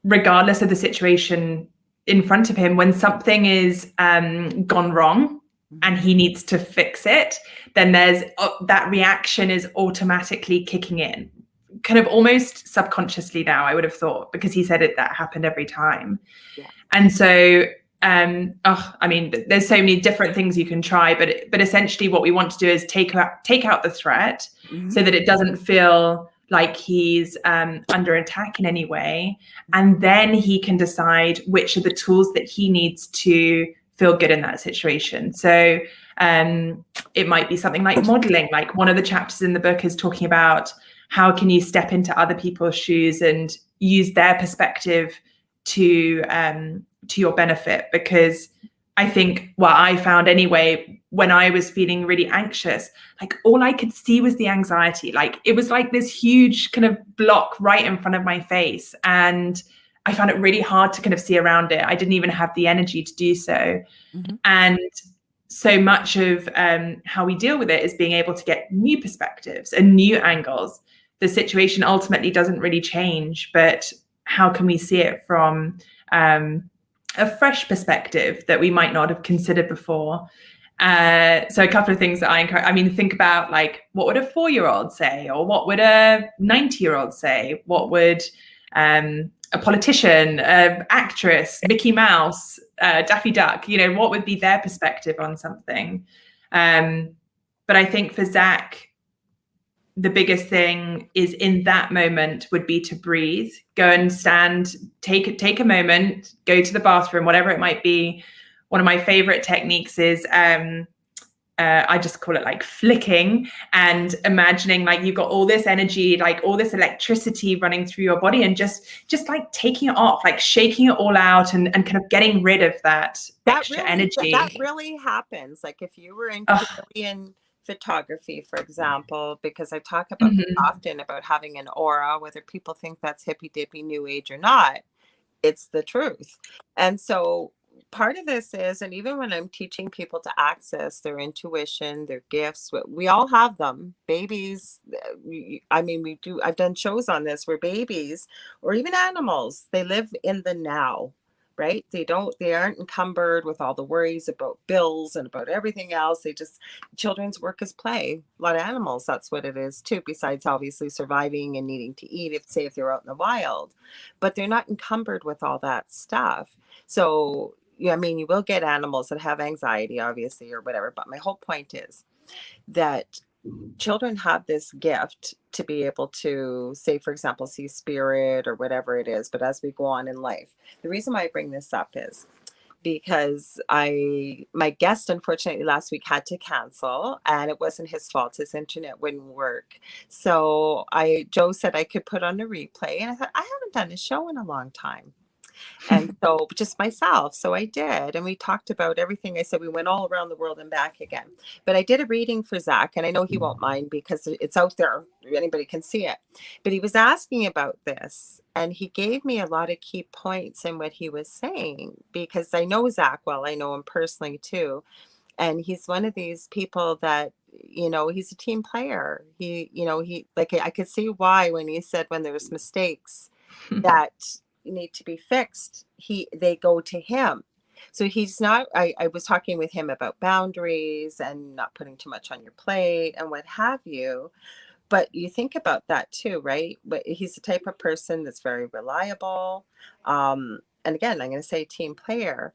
regardless of the situation in front of him, when something is gone wrong and he needs to fix it, then there's that reaction is automatically kicking in, kind of almost subconsciously now, I would have thought, because he said that happened every time. And so I mean, there's so many different things you can try, but essentially what we want to do is take out the threat so that it doesn't feel like he's under attack in any way. And then he can decide which are the tools that he needs to feel good in that situation. So it might be something like modeling. Like, one of the chapters in the book is talking about how can you step into other people's shoes and use their perspective to your benefit. Because I think what I found anyway, when I was feeling really anxious, like all I could see was the anxiety. Like, it was like this huge kind of block right in front of my face. And I found it really hard to kind of see around it. I didn't even have the energy to do so. And so much of how we deal with it is being able to get new perspectives and new angles. The situation ultimately doesn't really change, but how can we see it from a fresh perspective that we might not have considered before? So a couple of things that I encourage, I mean, think about like, what would a 4-year-old say? Or what would a 90-year-old say? What would a politician, actress, Mickey Mouse, Daffy Duck, you know, what would be their perspective on something? But I think for Zach, the biggest thing is in that moment would be to breathe, go and stand, take a moment, go to the bathroom, whatever it might be. One of my favorite techniques is I just call it like flicking, and imagining like you've got all this energy, like all this electricity running through your body, and just like taking it off, like shaking it all out, and kind of getting rid of that extra energy. That really happens. Like if you were in chameleon photography, for example, because I talk about often about having an aura, whether people think that's hippy dippy new age or not, it's the truth. And so part of this is, and even when I'm teaching people to access their intuition, their gifts, we all have them. Babies, I mean, I've done shows on this where babies or even animals, they live in the now, right? They aren't encumbered with all the worries about bills and about everything else. Children's work is play. A lot of animals, that's what it is too, besides obviously surviving and needing to eat, if they're out in the wild, but they're not encumbered with all that stuff. So, yeah, I mean, you will get animals that have anxiety, obviously, or whatever. But my whole point is that children have this gift to be able to, say, for example, see spirit or whatever it is. But as we go on in life, the reason why I bring this up is because my guest, unfortunately, last week had to cancel, and it wasn't his fault. His internet wouldn't work. So Joe said I could put on a replay, and I thought, I haven't done a show in a long time. And so just myself. So I did. And we talked about everything. I said we went all around the world and back again. But I did a reading for Zach, and I know he won't mind because it's out there. Anybody can see it. But he was asking about this, and he gave me a lot of key points in what he was saying, because I know Zach well. I know him personally too. And he's one of these people that, you know, he's a team player. He like, I could see why when he said when there's mistakes that need to be fixed, they go to him. So he's not, I was talking with him about boundaries and not putting too much on your plate and what have you. But you think about that too, right? But he's the type of person that's very reliable. And again, I'm going to say team player.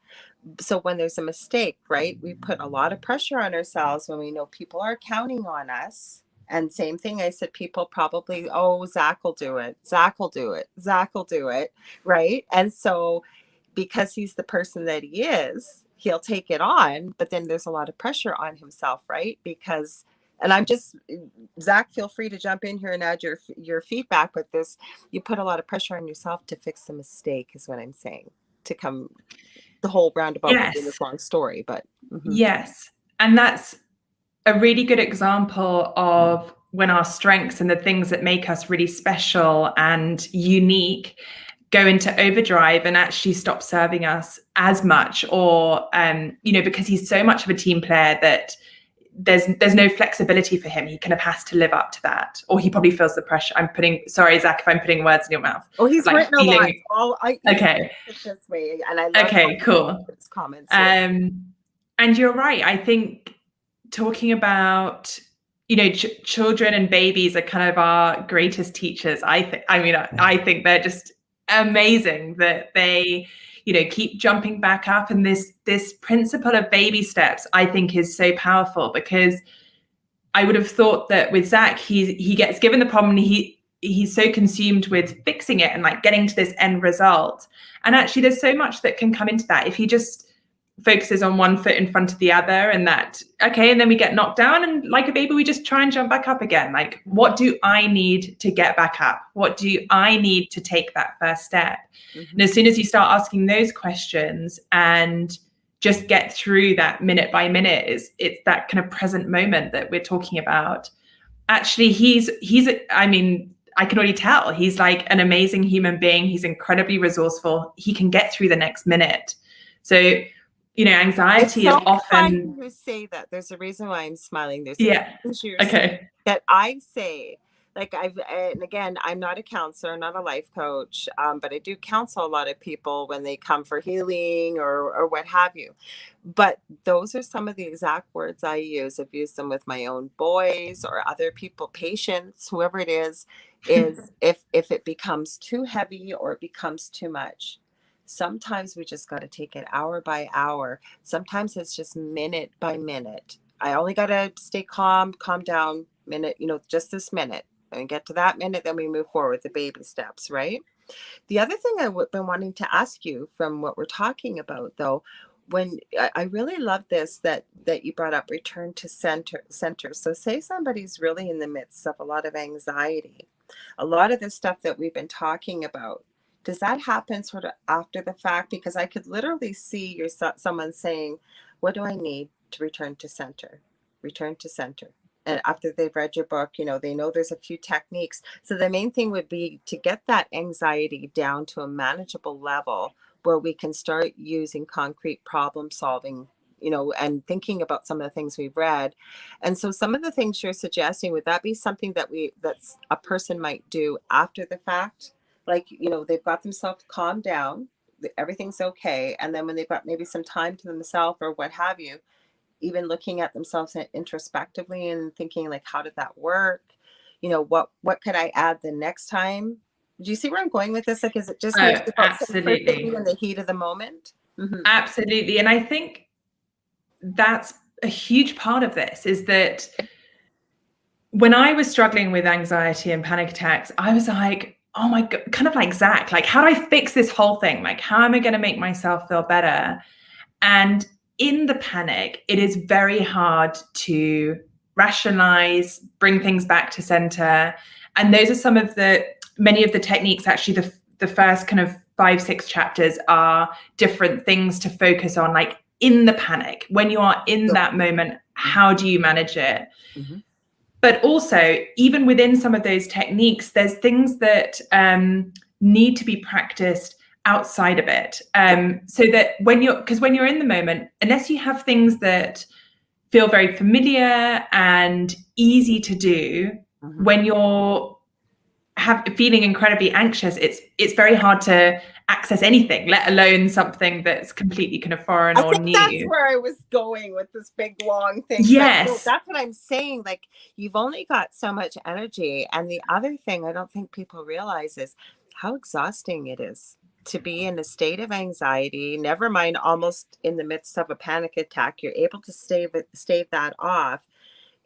So when there's a mistake, right, we put a lot of pressure on ourselves when we know people are counting on us. And same thing, I said, people probably, oh, Zach will do it. Zach will do it. Zach will do it. Right. And so because he's the person that he is, he'll take it on. But then there's a lot of pressure on himself. Right. Because, and I'm just, Zach, feel free to jump in here and add your feedback. But you put a lot of pressure on yourself to fix the mistake, is what I'm saying, to come the whole roundabout in this long story. But yes. And that's a really good example of when our strengths and the things that make us really special and unique go into overdrive and actually stop serving us as much, or because he's so much of a team player that there's no flexibility for him. He kind of has to live up to that, or he probably feels the pressure. Sorry, Zach, if I'm putting words in your mouth. Oh, he's like written a lot. Okay. This way, and I love okay, cool. His comments. And you're right. I think talking about, children and babies are kind of our greatest teachers. I think they're just amazing that they, keep jumping back up. And this principle of baby steps, I think, is so powerful, because I would have thought that with Zach, he gets given the problem and he's so consumed with fixing it and like getting to this end result. And actually there's so much that can come into that if he just focuses on one foot in front of the other, and and then we get knocked down, and like a baby we just try and jump back up again. Like, what do I need to get back up? What do I need to take that first step? And as soon as you start asking those questions and just get through that minute by minute, it's that kind of present moment that we're talking about. Actually, I can already tell he's like an amazing human being. He's incredibly resourceful. He can get through the next minute. So anxiety is so funny often. you say that. There's a reason why I'm smiling. There's a few Yeah. things you're saying Okay. that I say. Like and again, I'm not a counselor, not a life coach, but I do counsel a lot of people when they come for healing or what have you. But those are some of the exact words I use. I've used them with my own boys or other people, patients, whoever it is if it becomes too heavy or it becomes too much. Sometimes we just got to take it hour by hour. Sometimes it's just minute by minute. I only got to stay calm down, minute, just this minute. And get to that minute, then we move forward, the baby steps, right? The other thing I've been wanting to ask you from what we're talking about, though, when I really love this that you brought up, return to center. So say somebody's really in the midst of a lot of anxiety, a lot of the stuff that we've been talking about. Does that happen sort of after the fact? Because I could literally see someone saying, "What do I need to return to center? Return to center." And after they've read your book, they know there's a few techniques. So the main thing would be to get that anxiety down to a manageable level where we can start using concrete problem solving, and thinking about some of the things we've read. And so some of the things you're suggesting, would that be something that's a person might do after the fact? Like, they've got themselves calmed down, everything's okay. And then when they've got maybe some time to themselves or what have you, even looking at themselves introspectively and thinking like, how did that work? What could I add the next time? Do you see where I'm going with this? Like, is it just Oh, maybe about simplicity absolutely. in the heat of the moment? Mm-hmm. Absolutely. And I think that's a huge part of this, is that when I was struggling with anxiety and panic attacks, I was like, oh my God, kind of like Zach, like, how do I fix this whole thing? Like, how am I going to make myself feel better? And in the panic, it is very hard to rationalize, bring things back to center. And those are many of the techniques. Actually, the first kind of 5-6 chapters are different things to focus on, like in the panic, when you are in that moment, how do you manage it? Mm-hmm. But also, even within some of those techniques, there's things that need to be practiced outside of it. So that when you're in the moment, unless you have things that feel very familiar and easy to do, mm-hmm. when you're feeling incredibly anxious, it's very hard to access anything, let alone something that's completely kind of foreign or new. That's where I was going with this big long thing. Yes. But that's what I'm saying. Like, you've only got so much energy. And the other thing I don't think people realize is how exhausting it is to be in a state of anxiety, never mind almost in the midst of a panic attack. You're able to stave that off.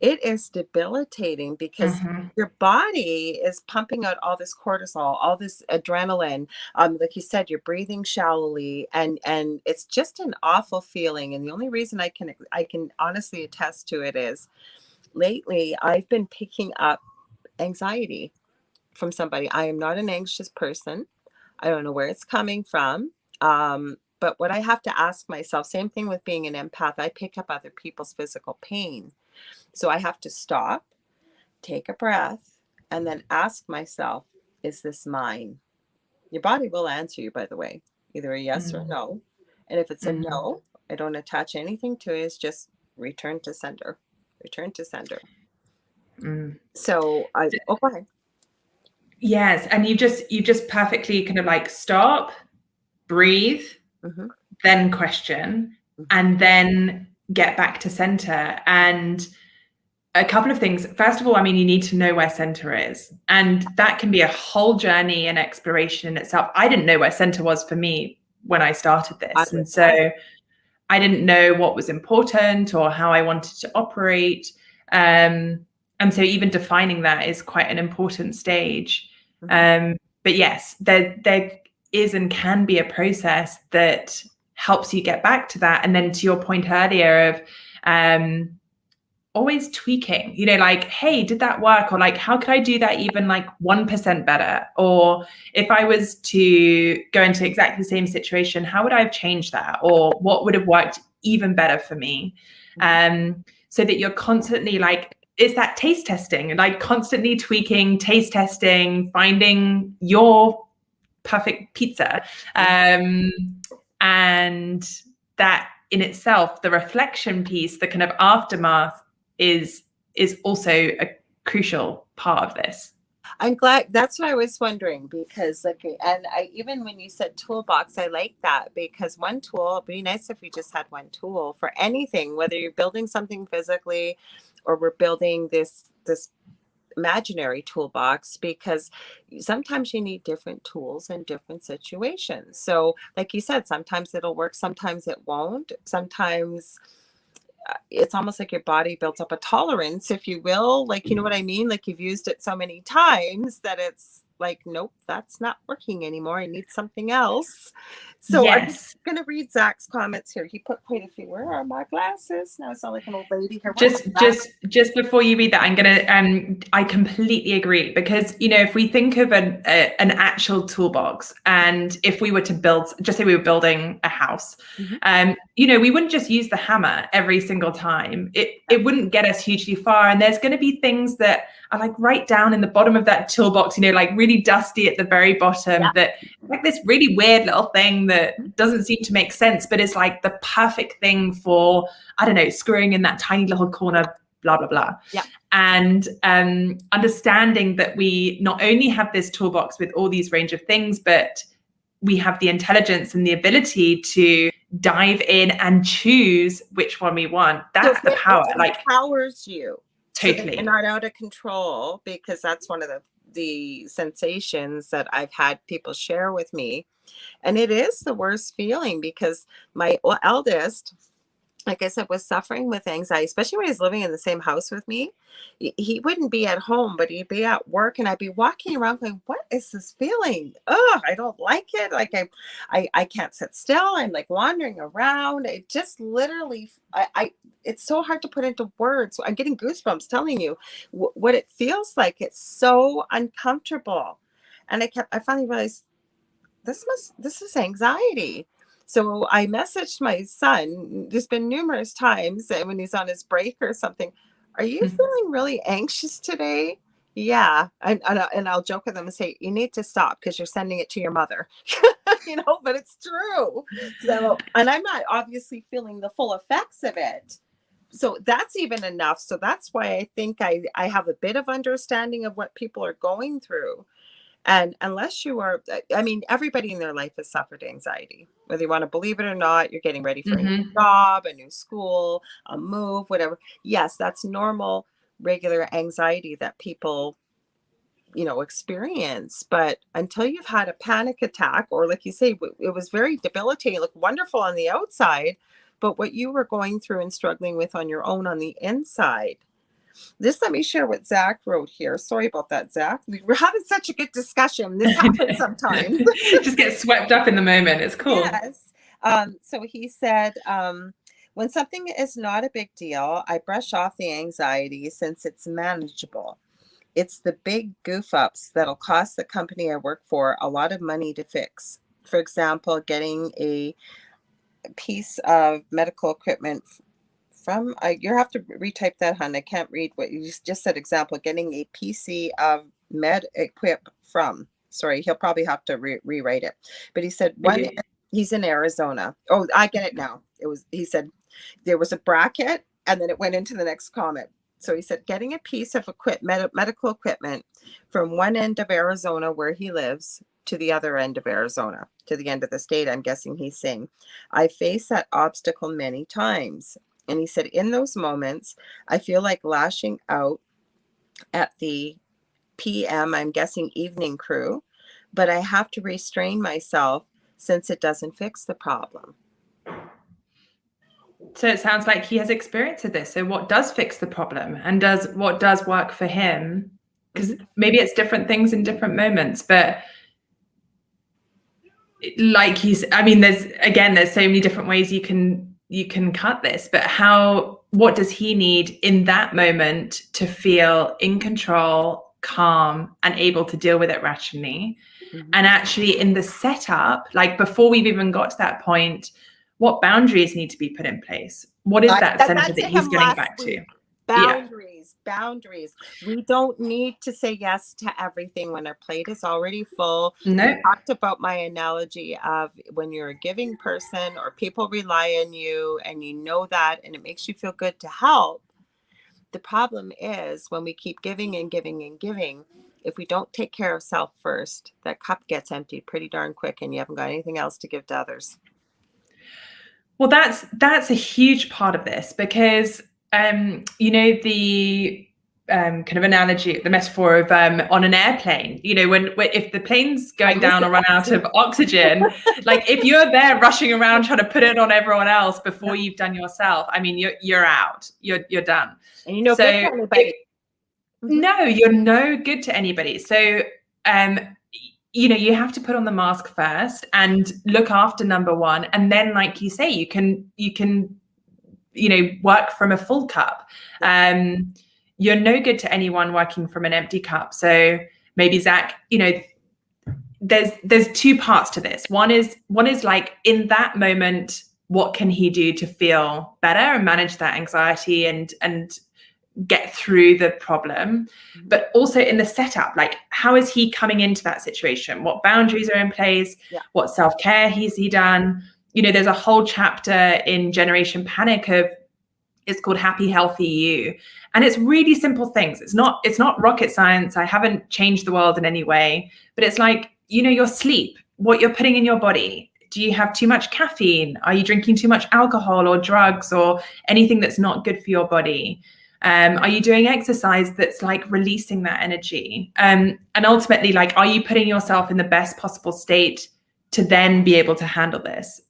It is debilitating because mm-hmm. your body is pumping out all this cortisol, all this adrenaline. Like you said, you're breathing shallowly, and it's just an awful feeling. And the only reason I can honestly attest to it is lately I've been picking up anxiety from somebody. I am not an anxious person. I don't know where it's coming from. But what I have to ask myself, same thing with being an empath, I pick up other people's physical pain. So I have to stop, take a breath, and then ask myself, is this mine? Your body will answer you, by the way, either a yes mm-hmm. or no. And if it's mm-hmm. a no, I don't attach anything to it. It's just return to sender. Return to sender. Mm. So go ahead. Yes. And you just perfectly kind of like stop, breathe, mm-hmm. then question, mm-hmm. and then get back to center. And a couple of things. First of all, I mean, you need to know where center is. And that can be a whole journey and exploration in itself. I didn't know where center was for me when I started this. And so I didn't know what was important or how I wanted to operate. And so even defining that is quite an important stage. Mm-hmm. But yes, there is and can be a process that helps you get back to that. And then to your point earlier of always tweaking, like, hey, did that work? Or like, how could I do that even like 1% better? Or if I was to go into exactly the same situation, how would I have changed that? Or what would have worked even better for me? So that you're constantly like, it's that taste testing and like constantly tweaking, taste testing, finding your perfect pizza. And that in itself, the reflection piece, the kind of aftermath is also a crucial part of this. I'm glad. That's what I was wondering, because and I, even when you said toolbox, I like that, because one tool, it'd be nice if we just had one tool for anything, whether you're building something physically or we're building this imaginary toolbox, because sometimes you need different tools in different situations. So like you said, sometimes it'll work, sometimes it won't. Sometimes it's almost like your body builds up a tolerance, if you will, like, you know what I mean? Like, you've used it so many times that it's like, nope, that's not working anymore. I need something else. So I'm just going to read Zach's comments here. He put quite a few. Where are my glasses? Now I sound like an old lady here. Just before you read that, I'm gonna I completely agree, because, you know, if we think of an actual toolbox, and if we were to build, just say we were building a house, you know, we wouldn't just use the hammer every single time. It wouldn't get us hugely far, and there's going to be things that are like right down in the bottom of that toolbox, you know, like really dusty at the very bottom, that like this really weird little thing that doesn't seem to make sense, but is like the perfect thing for, I don't know, screwing in that tiny little corner, blah, blah, blah. And understanding that we not only have this toolbox with all these range of things, but we have the intelligence and the ability to dive in and choose which one we want. That's the power. It empowers you. Totally. So you're not out of control, because that's one of the sensations that I've had people share with me. And it is the worst feeling, because my eldest, like I said, was suffering with anxiety, especially when he was living in the same house with me. He wouldn't be at home, but he'd be at work, and I'd be walking around going, what is this feeling? Oh, I don't like it. Like I can't sit still. I'm like wandering around. It just literally, it's so hard to put into words. I'm getting goosebumps telling you what it feels like. It's so uncomfortable. And I finally realized this is anxiety. So I messaged my son. There's been numerous times when he's on his break or something. Are you feeling really anxious today? Yeah. And I'll joke with them and say, you need to stop, because you're sending it to your mother. You know, but it's true. So, and I'm not obviously feeling the full effects of it. So that's even enough. So that's why I think I have a bit of understanding of what people are going through. And unless you are, I mean, everybody in their life has suffered anxiety, whether you want to believe it or not. You're getting ready for a new job, a new school, a move, whatever. Yes, that's normal, regular anxiety that people, you know, experience. But until you've had a panic attack, or like you say, it was very debilitating, look wonderful on the outside, but what you were going through and struggling with on your own on the inside. Let me share what Zach wrote here. Sorry about that, Zach. We're having such a good discussion. This happens sometimes. Just get swept up in the moment. It's cool. Yes. So he said, when something is not a big deal, I brush off the anxiety since it's manageable. It's the big goof ups that'll cost the company I work for a lot of money to fix. For example, getting a piece of medical equipment from, you have to retype that, hon. I can't read what you just said. Example, getting a PC of med equip from. Sorry, he'll probably have to rewrite it. But he said he's in Arizona. Oh, I get it now. He said there was a bracket, and then it went into the next comment. So he said, getting a piece of medical equipment from one end of Arizona where he lives to the other end of Arizona, to the end of the state, I'm guessing he's saying. I faced that obstacle many times. And he said, in those moments, I feel like lashing out at the PM, I'm guessing evening crew, but I have to restrain myself since it doesn't fix the problem. So it sounds like he has experience of this. So what does fix the problem, and what does work for him? Because maybe it's different things in different moments, but like there's so many different ways you can cut this, but what does he need in that moment to feel in control, calm, and able to deal with it rationally? And actually in the setup, like before we've even got to that point, what boundaries need to be put in place? What is that center that he's getting back to? Yeah. Boundaries. We don't need to say yes to everything when our plate is already full. We No. talked about my analogy of when you're a giving person or people rely on you and you know that and it makes you feel good to help. The problem is when we keep giving and giving and giving, if we don't take care of self first, that cup gets emptied pretty darn quick and you haven't got anything else to give to others. Well, that's a huge part of this because the kind of analogy, the metaphor of on an airplane, when if the plane's going down or run out of oxygen, like if you're there rushing around trying to put it on everyone else before you've done yourself, I mean, you're out, you're done. And good to anybody. No, you're no good to anybody. So you have to put on the mask first and look after number one, and then, like you say, you can work from a full cup. You're no good to anyone working from an empty cup. So maybe Zach, there's two parts to this. One is like in that moment, what can he do to feel better and manage that anxiety and get through the problem, but also in the setup, like how is he coming into that situation? What boundaries are in place? What self-care has he done? There's a whole chapter in Generation Panic it's called Happy Healthy You, and it's really simple things. It's not rocket science. I haven't changed the world in any way, but it's like your sleep, what you're putting in your body. Do you have too much caffeine? Are you drinking too much alcohol or drugs or anything that's not good for your body? Are you doing exercise that's like releasing that energy? And ultimately, like, are you putting yourself in the best possible state to then be able to handle this?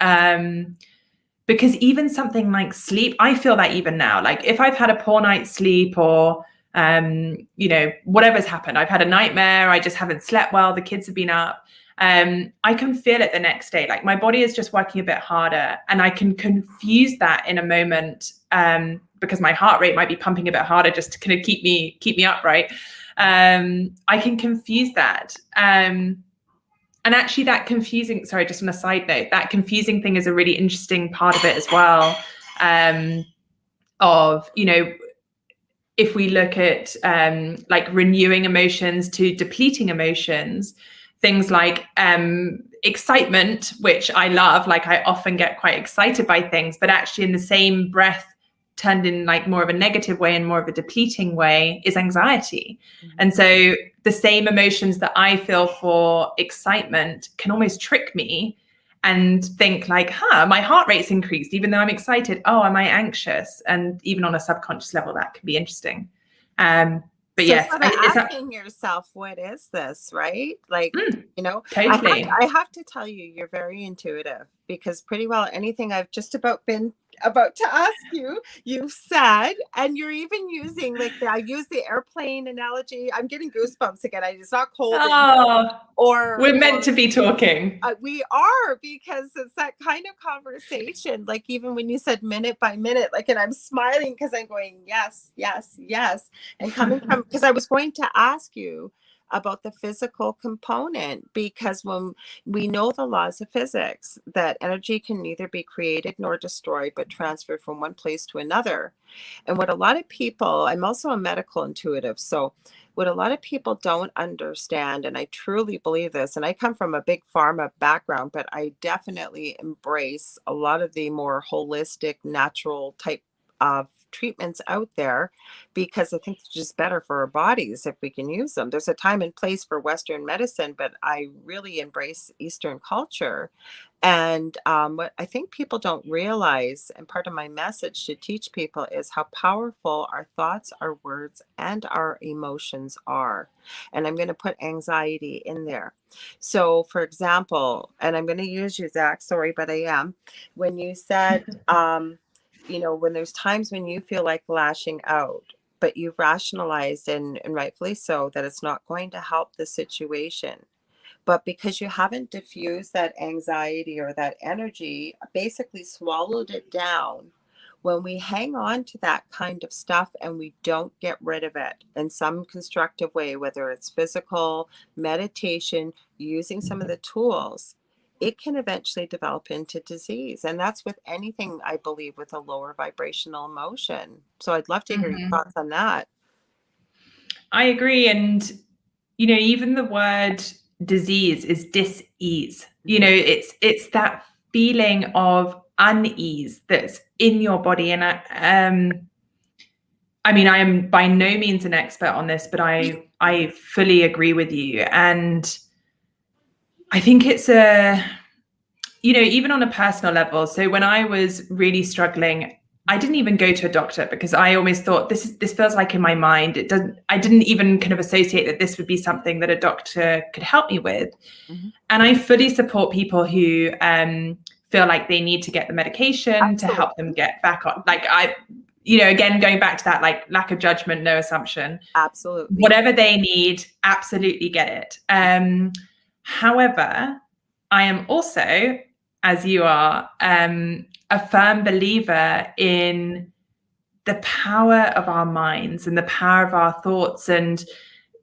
Because even something like sleep, I feel that even now, like if I've had a poor night's sleep or, whatever's happened, I've had a nightmare, I just haven't slept well, the kids have been up, I can feel it the next day. Like my body is just working a bit harder and I can confuse that in a moment, because my heart rate might be pumping a bit harder just to kind of keep me upright. I can confuse that. And actually that confusing, sorry, just on a side note, that confusing thing is a really interesting part of it as well. If we look at like renewing emotions to depleting emotions, things like excitement, which I love, like I often get quite excited by things, but actually in the same breath turned in like more of a negative way and more of a depleting way is anxiety. And so the same emotions that I feel for excitement can almost trick me and think like, my heart rate's increased, even though I'm excited. Oh, am I anxious? And even on a subconscious level, that can be interesting. But so yes, asking yourself, what is this, right? Like, totally. I have to tell you, you're very intuitive, because pretty well anything I've just about been about to ask you, you've said, and you're even using, like, I use the airplane analogy. I'm getting goosebumps again. It's not cold. Or we're meant to be talking. We are, because it's that kind of conversation. Like even when you said minute by minute, like, and I'm smiling because I'm going, yes, yes, yes. And coming from, because I was going to ask you about the physical component, because when we know the laws of physics, that energy can neither be created nor destroyed, but transferred from one place to another. And what a lot of people, I'm also a medical intuitive, so what a lot of people don't understand, and I truly believe this, and I come from a big pharma background, but I definitely embrace a lot of the more holistic, natural type of treatments out there, because I think it's just better for our bodies if we can use them. There's a time and place for Western medicine, but I really embrace Eastern culture. And what I think people don't realize, and part of my message to teach people, is how powerful our thoughts, our words, and our emotions are. And I'm going to put anxiety in there. So, for example, and I'm going to use you, Zach, sorry, but I am. When you said, when there's times when you feel like lashing out, but you've rationalized, and rightfully so, that it's not going to help the situation. But because you haven't diffused that anxiety or that energy, basically swallowed it down, when we hang on to that kind of stuff and we don't get rid of it in some constructive way, whether it's physical, meditation, using some of the tools, it can eventually develop into disease. And that's with anything, I believe, with a lower vibrational emotion. So I'd love to hear your thoughts on that. I agree. And, you know, even the word disease is dis-ease. You know, it's that feeling of unease that's in your body. And I mean, I am by no means an expert on this, but I fully agree with you. And I think it's you know, even on a personal level. So when I was really struggling, I didn't even go to a doctor because I always thought this feels like in my mind. I didn't even kind of associate that this would be something that a doctor could help me with. Mm-hmm. And I fully support people who feel like they need to get the medication to help them get back on. Like you know, again, going back to that, like lack of judgment, no assumption. Absolutely. Whatever they need, absolutely get it. However, I am also, as you are, a firm believer in the power of our minds and the power of our thoughts. And,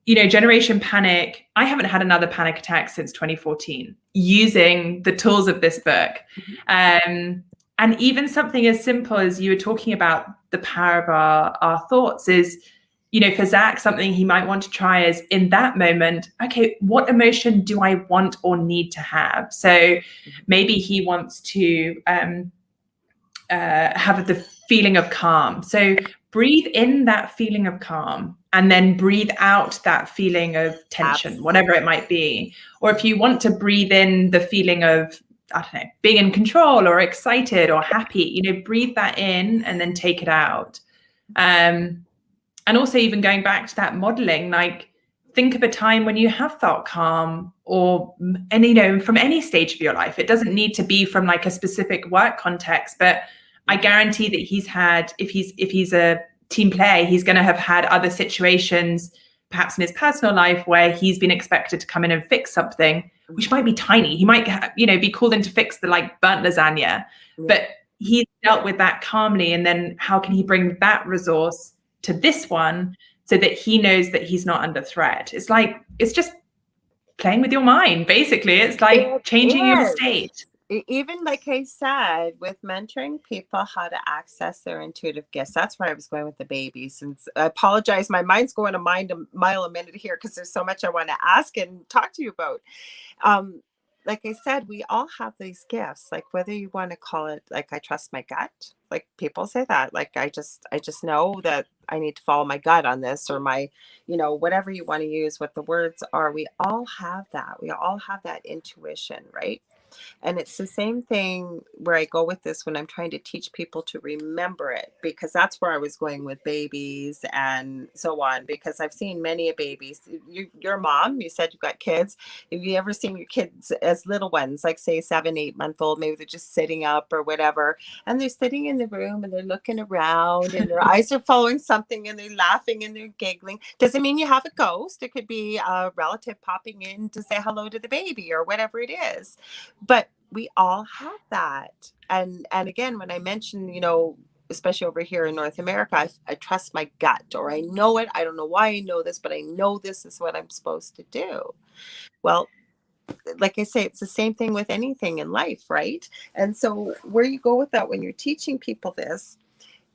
you know, Generation Panic, I haven't had another panic attack since 2014 using the tools of this book. And even something as simple as you were talking about the power of our thoughts is, you know, for Zach, something he might want to try is in that moment, okay, what emotion do I want or need to have? So maybe he wants to have the feeling of calm. So breathe in that feeling of calm and then breathe out that feeling of tension, whatever it might be. Or if you want to breathe in the feeling of, I don't know, being in control or excited or happy, you know, breathe that in and then take it out. And also even going back to that modeling, like think of a time when you have felt calm and, you know, from any stage of your life. It doesn't need to be from like a specific work context, but I guarantee that he's had, if he's a team player, he's going to have had other situations, perhaps in his personal life, where he's been expected to come in and fix something, which might be tiny. He might, you know, be called in to fix the like burnt lasagna, but he's dealt with that calmly. And then how can he bring that resource to this one so that he knows that he's not under threat? It's like, it's just playing with your mind, basically. It's like changing your state. Even like I said, with mentoring people how to access their intuitive gifts, that's where I was going with the babies. And I apologize, my mind's going a mile a minute here because there's so much I want to ask and talk to you about. Like I said, we all have these gifts, like whether you want to call it like I trust my gut, like people say that, like I just know that I need to follow my gut on this, or my, you know, whatever you want to use, what the words are. We all have that. We all have that intuition, right? And it's the same thing where I go with this when I'm trying to teach people to remember it, because that's where I was going with babies and so on, because I've seen many babies. Your mom, you said you got kids. Have you ever seen your kids as little ones, like say 7, 8 month old, maybe they're just sitting up or whatever, and they're sitting in the room and they're looking around and their eyes are following something and they're laughing and they're giggling. Doesn't mean you have a ghost. It could be a relative popping in to say hello to the baby or whatever it is. But we all have that. And again, when I mentioned, you know, especially over here in North America, I trust my gut, or I know it. I don't know why I know this, but I know this is what I'm supposed to do. Well, like I say, it's the same thing with anything in life, right? And so where you go with that when you're teaching people this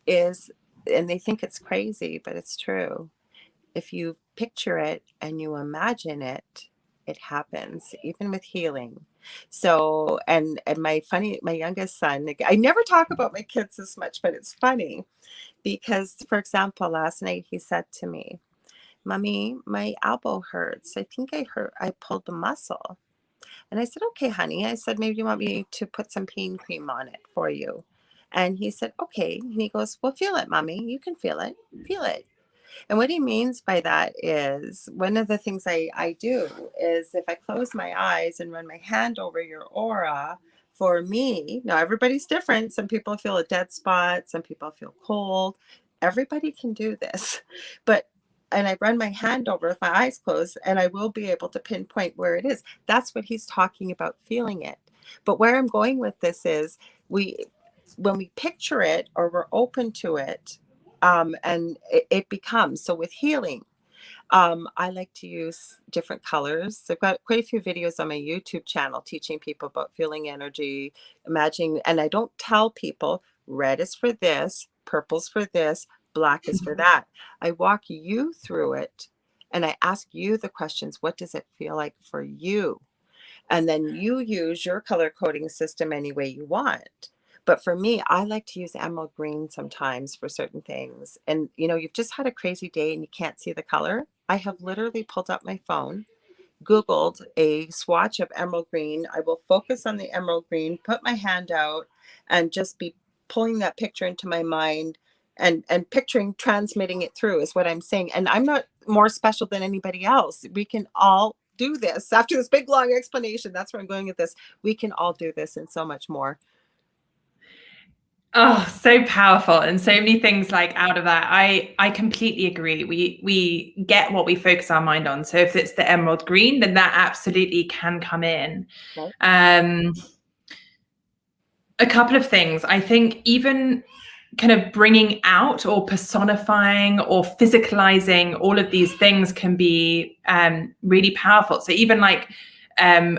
is, and they think it's crazy, but it's true. If you picture it and you imagine it, it happens, even with healing. So, and my youngest son, I never talk about my kids this much, but it's funny because, for example, last night he said to me, "Mommy, my elbow hurts. I think I pulled the muscle." And I said, "Okay, honey." I said, "Maybe you want me to put some pain cream on it for you." And he said, "Okay." And he goes, "Well, feel it, Mommy. You can feel it. Feel it." And what he means by that is, one of the things I do is, if I close my eyes and run my hand over your aura, for me, now everybody's different. Some people feel a dead spot, some people feel cold. Everybody can do this. But, and I run my hand over with my eyes closed, and I will be able to pinpoint where it is. That's what he's talking about, feeling it. But where I'm going with this is, when we picture it or we're open to it, and it becomes, so with healing, I like to use different colors. I've got quite a few videos on my YouTube channel teaching people about feeling energy, imagining, and I don't tell people red is for this, purple's for this, black is for that. I walk you through it and I ask you the questions. What does it feel like for you? And then you use your color coding system any way you want. But for me, I like to use emerald green sometimes for certain things. And you've just had a crazy day and you can't see the color. I have literally pulled up my phone, Googled a swatch of emerald green. I will focus on the emerald green, put my hand out, and just be pulling that picture into my mind and picturing transmitting it through is what I'm saying. And I'm not more special than anybody else. We can all do this. After this big long explanation, that's where I'm going with this. We can all do this and so much more. Oh, so powerful, and so many things like out of that. I completely agree. We get what we focus our mind on. So if it's the emerald green, then that absolutely can come in. Right. A couple of things. I think even kind of bringing out or personifying or physicalizing all of these things can be really powerful. So even like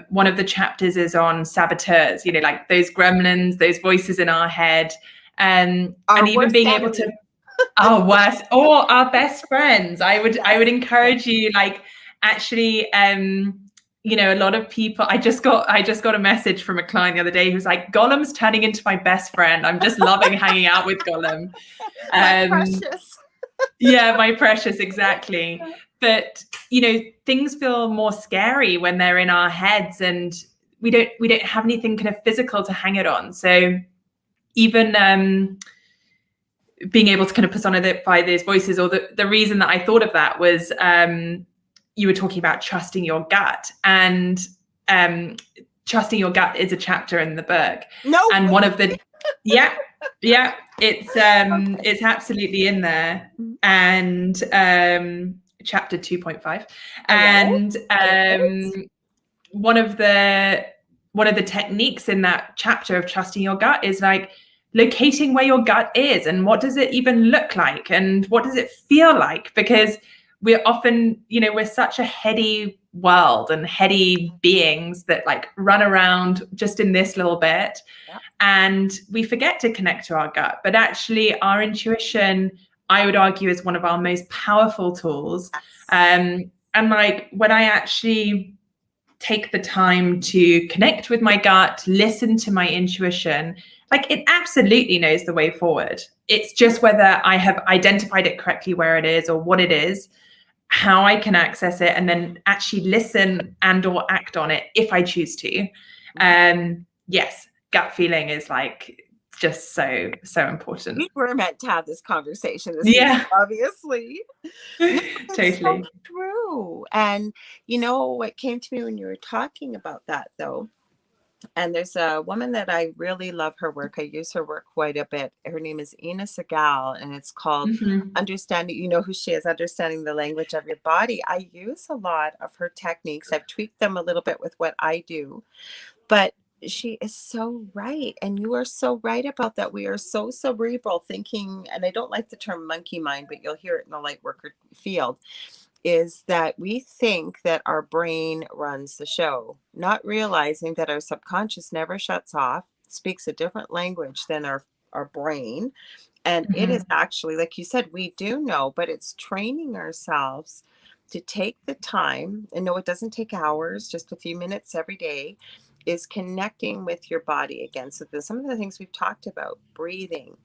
one of the chapters is on saboteurs, like those gremlins, those voices in our head, and even being able to our worst or our best friends. I would encourage you, like, actually a lot of people, I just got a message from a client the other day who's like, Gollum's turning into my best friend. I'm just loving hanging out with Gollum. My precious. Yeah, my precious, exactly. But things feel more scary when they're in our heads, and we don't have anything kind of physical to hang it on. So even being able to kind of personify those voices, or the reason that I thought of that was you were talking about trusting your gut, and trusting your gut is a chapter in the book. No, and one of the it's absolutely in there, and chapter 2.5, and one of the techniques in that chapter of trusting your gut is like locating where your gut is, and what does it even look like, and what does it feel like, because we're often, we're such a heady world and heady beings that like run around just in this little bit. Yep. And we forget to connect to our gut. But actually our intuition, I would argue, is one of our most powerful tools. And like when I actually take the time to connect with my gut, listen to my intuition, like it absolutely knows the way forward. It's just whether I have identified it correctly, where it is or what it is, how I can access it, and then actually listen and or act on it if I choose to. Yes, gut feeling is like just so important. We were meant to have this conversation this evening, obviously. Totally. So true. And what came to me when you were talking about that, though, and there's a woman that I really love her work. I use her work quite a bit. Her name is Agi Heale, and it's called Understanding, you know who she is, Understanding the Language of Your Body. I use a lot of her techniques. I've tweaked them a little bit with what I do, but she is so right. And you are so right about that. We are so cerebral thinking, and I don't like the term monkey mind, but you'll hear it in the light worker field, is that we think that our brain runs the show, not realizing that our subconscious never shuts off, speaks a different language than our brain. And it is actually, like you said, we do know, but it's training ourselves to take the time, and no, it doesn't take hours, just a few minutes every day, is connecting with your body again. So some of the things we've talked about, breathing,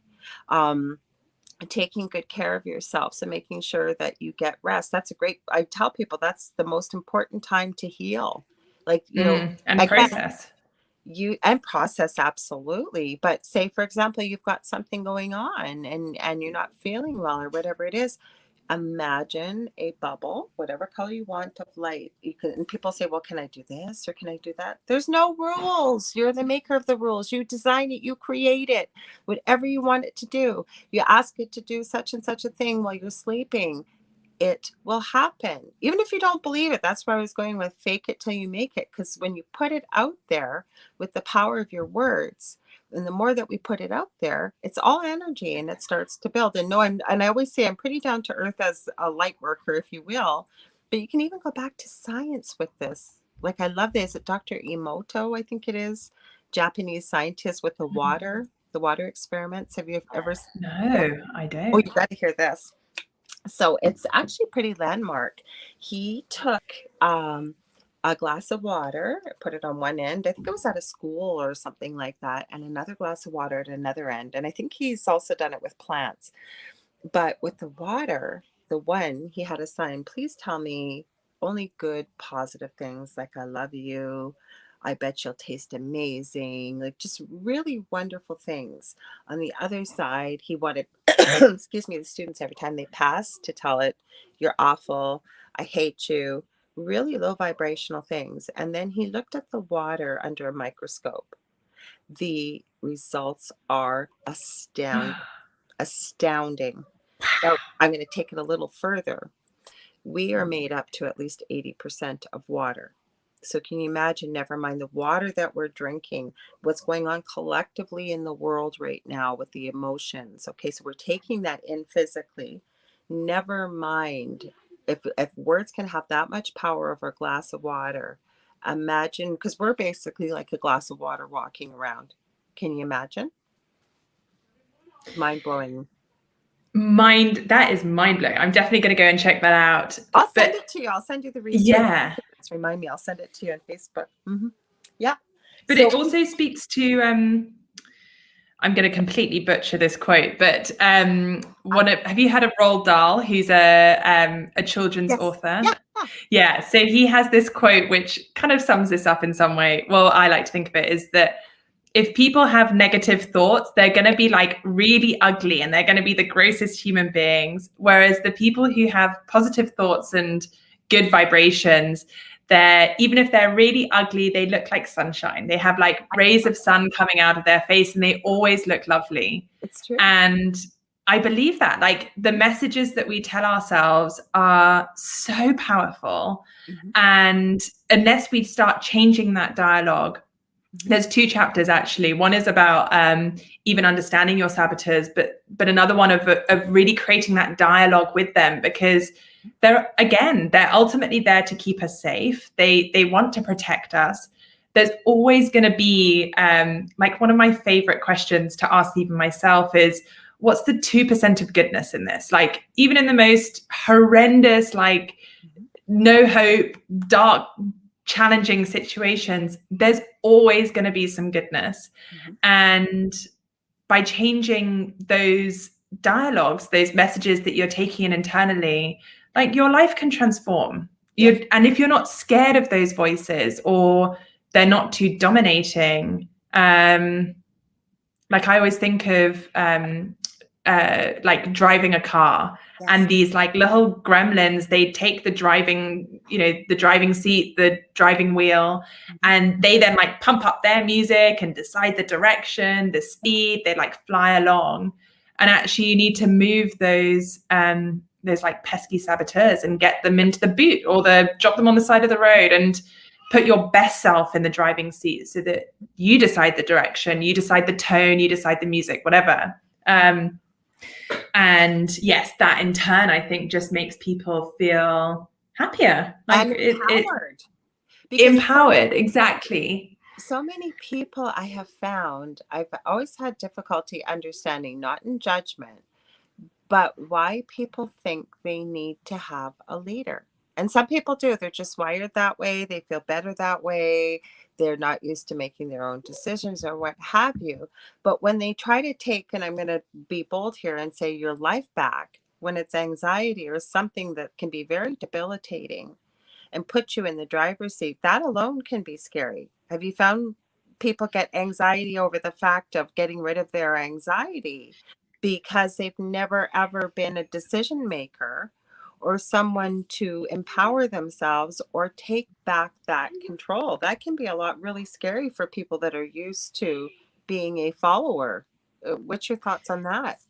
taking good care of yourself, so making sure that you get rest. I tell people that's the most important time to heal. Like, and process. Process, absolutely. But say, for example, you've got something going on and you're not feeling well or whatever it is. Imagine a bubble, whatever color you want, of light. And people say, well, can I do this or can I do that? There's no rules. You're the maker of the rules. You design it, you create it, whatever you want it to do. You ask it to do such and such a thing while you're sleeping. it will happen. Even if you don't believe it, that's where I was going with fake it till you make it. Because when you put it out there with the power of your words, and the more that we put it out there, it's all energy and it starts to build. And no, I always say I'm pretty down to earth as a light worker, if you will. But you can even go back to science with this. Like I love this. Dr. Emoto, I think it is, Japanese scientist with the water experiments. Have you ever? No, I Oh, don't. you got to hear this. So it's actually pretty landmark. He took a glass of water, put it on one end. I think it was at a school or something like that, and another glass of water at another end. And I think he's also done it with plants. But with the water, the one, he had a sign, please tell me only good, positive things like I love you. I bet you'll taste amazing. Like just really wonderful things. On the other side, he wanted, excuse me, the students every time they pass to tell it, you're awful. I hate you. Really low vibrational things. And then he looked at the water under a microscope. The results are astounding. Now, I'm going to take it a little further. We are made up to at least 80% of water. So can you imagine, never mind the water that we're drinking, what's going on collectively in the world right now with the emotions? Okay, so we're taking that in physically. Never mind if words can have that much power over a glass of water. Imagine, because we're basically like a glass of water walking around. Can you imagine? Mind blowing. That is mind blowing. I'm definitely going to go and check that out. I'll send it to you. I'll send you the research. Yeah. Remind me. I'll send it to you on Facebook. Mm-hmm. Yeah. But so, it also speaks to, I'm going to completely butcher this quote, but have you had a Roald Dahl, who's a children's author? Yeah. So he has this quote, which kind of sums this up in some way. Well, I like to think of it is that if people have negative thoughts, they're going to be like really ugly and they're going to be the grossest human beings. Whereas the people who have positive thoughts and good vibrations, even if they're really ugly, they look like sunshine. They have like rays of sun coming out of their face and they always look lovely. It's true. And I believe that like the messages that we tell ourselves are so powerful. Mm-hmm. And unless we start changing that dialogue, there's 2 chapters actually. One is about even understanding your saboteurs, but another one of really creating that dialogue with them, because they're ultimately there to keep us safe. They want to protect us. There's always going to be like one of my favorite questions to ask even myself is, what's the 2% of goodness in this? Like even in the most horrendous, like no hope, dark, challenging situations, there's always going to be some goodness. Mm-hmm. And by changing those dialogues, those messages that you're taking in internally, like your life can transform. And if you're not scared of those voices or they're not too dominating, like I always think of like driving a car. Yes. And these like little gremlins, they take the driving seat, the driving wheel, and they then like pump up their music and decide the direction, the speed, they like fly along. And actually you need to move those like pesky saboteurs and get them into the boot or drop them on the side of the road and put your best self in the driving seat so that you decide the direction, you decide the tone, you decide the music, whatever. And yes, that in turn, I think just makes people feel happier. Like empowered. Empowered, exactly. So many people I have found, I've always had difficulty understanding, not in judgment, but why people think they need to have a leader. And some people do. They're just wired that way. They feel better that way. They're not used to making their own decisions or what have you. But when they try to take, and I'm going to be bold here and say your life back, when it's anxiety or something that can be very debilitating and put you in the driver's seat, that alone can be scary. Have you found people get anxiety over the fact of getting rid of their anxiety because they've never ever been a decision maker or someone to empower themselves or take back that control? That can be a lot really scary for people that are used to being a follower. What's your thoughts on that?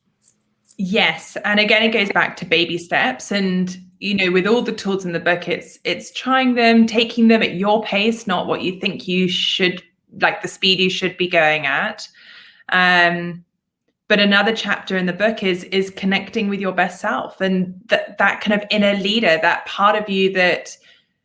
Yes. And again, it goes back to baby steps. And, you know, with all the tools in the book, it's trying them, taking them at your pace, not what you think you should, like the speed you should be going at. But another chapter in the book is connecting with your best self, and that kind of inner leader, that part of you that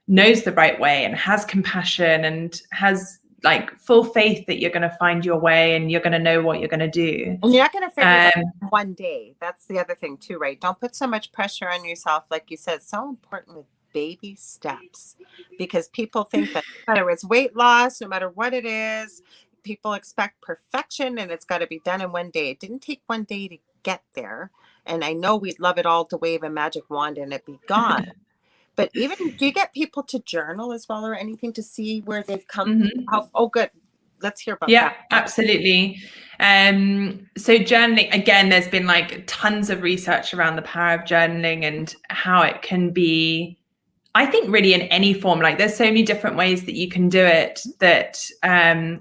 knows the right way and has compassion and has like full faith that you're going to find your way and you're going to know what you're going to do. And you're not going to figure it out one day. That's the other thing too, right? Don't put so much pressure on yourself. Like you said, it's so important with baby steps, because people think that no matter it's weight loss, no matter what it is, people expect perfection and it's got to be done in one day. It didn't take one day to get there. And I know we'd love it all to wave a magic wand and it be gone. But even, do you get people to journal as well or anything to see where they've come? Oh, good. Let's hear about that. Yeah, absolutely. So journaling, again, there's been like tons of research around the power of journaling and how it can be, I think, really in any form. Like there's so many different ways that you can do it that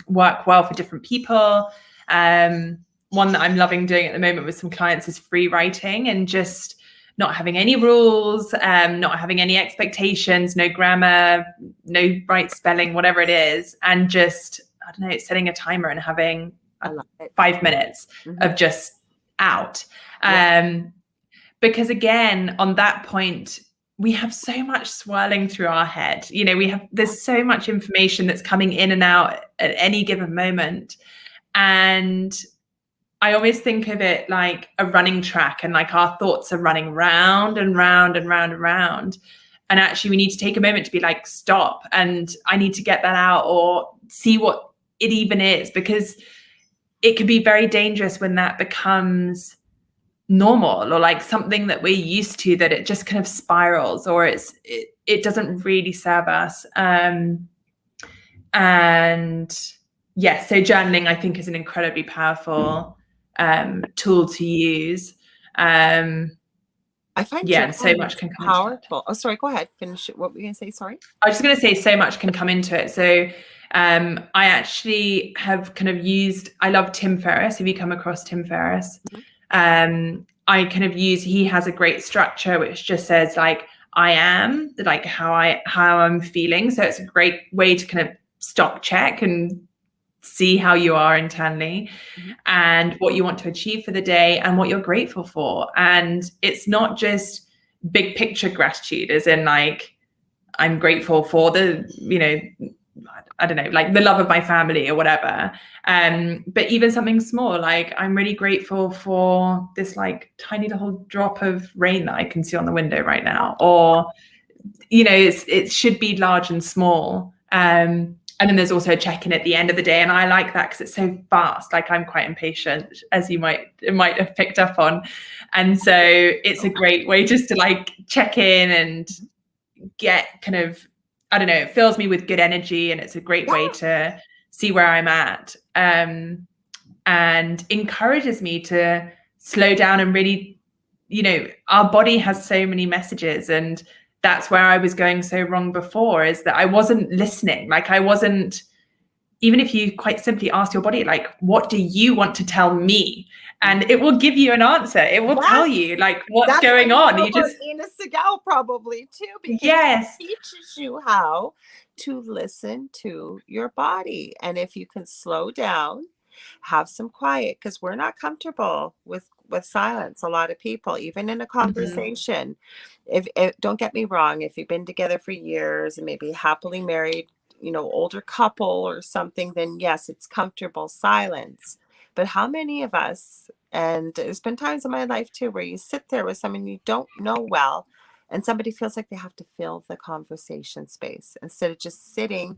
work well for different people. One that I'm loving doing at the moment with some clients is free writing, and just not having any rules, not having any expectations, no grammar, no right spelling, whatever it is. And just, I don't know, setting a timer and having 5 minutes of just out. Because again, on that point, we have so much swirling through our head. You know, there's so much information that's coming in and out at any given moment. And I always think of it like a running track, and like our thoughts are running round and round and round and round. And actually we need to take a moment to be like, stop, and I need to get that out or see what it even is, because it can be very dangerous when that becomes normal or like something that we're used to, that it just kind of spirals, or it doesn't really serve us. And yes, so journaling I think is an incredibly powerful tool to use. I find so much can come powerful. Oh, sorry, go ahead. Finish it. What were you gonna say? Sorry. I was just gonna say so much can come into it. So I actually have kind of used, I love Tim Ferriss. Have you come across Tim Ferriss? I kind of he has a great structure which just says like, I am, like how I'm feeling. So it's a great way to kind of stock check and see how you are internally and what you want to achieve for the day and what you're grateful for. And it's not just big picture gratitude, as in like, I'm grateful for the, you know, I don't know, like the love of my family or whatever. But even something small, like I'm really grateful for this like tiny little drop of rain that I can see on the window right now. Or, you know, it should be large and small. And then there's also a check-in at the end of the day. And I like that because it's so fast. Like I'm quite impatient, as you might have picked up on. And so it's a great way just to like check in and get kind of, I don't know, it fills me with good energy, and it's a great way to see where I'm at, and encourages me to slow down and really, you know, our body has so many messages, and that's where I was going so wrong before, is that I wasn't listening. Like I wasn't, even if you quite simply ask your body, like, what do you want to tell me? And it will give you an answer. It will tell you like what's going on. You just Ina Segal probably too, because it teaches you how to listen to your body. And if you can slow down, have some quiet, because we're not comfortable with silence. A lot of people, even in a conversation, if don't get me wrong, if you've been together for years and maybe happily married, you know, older couple or something, then yes, it's comfortable silence. But how many of us, and there's been times in my life too, where you sit there with someone you don't know well, and somebody feels like they have to fill the conversation space instead of just sitting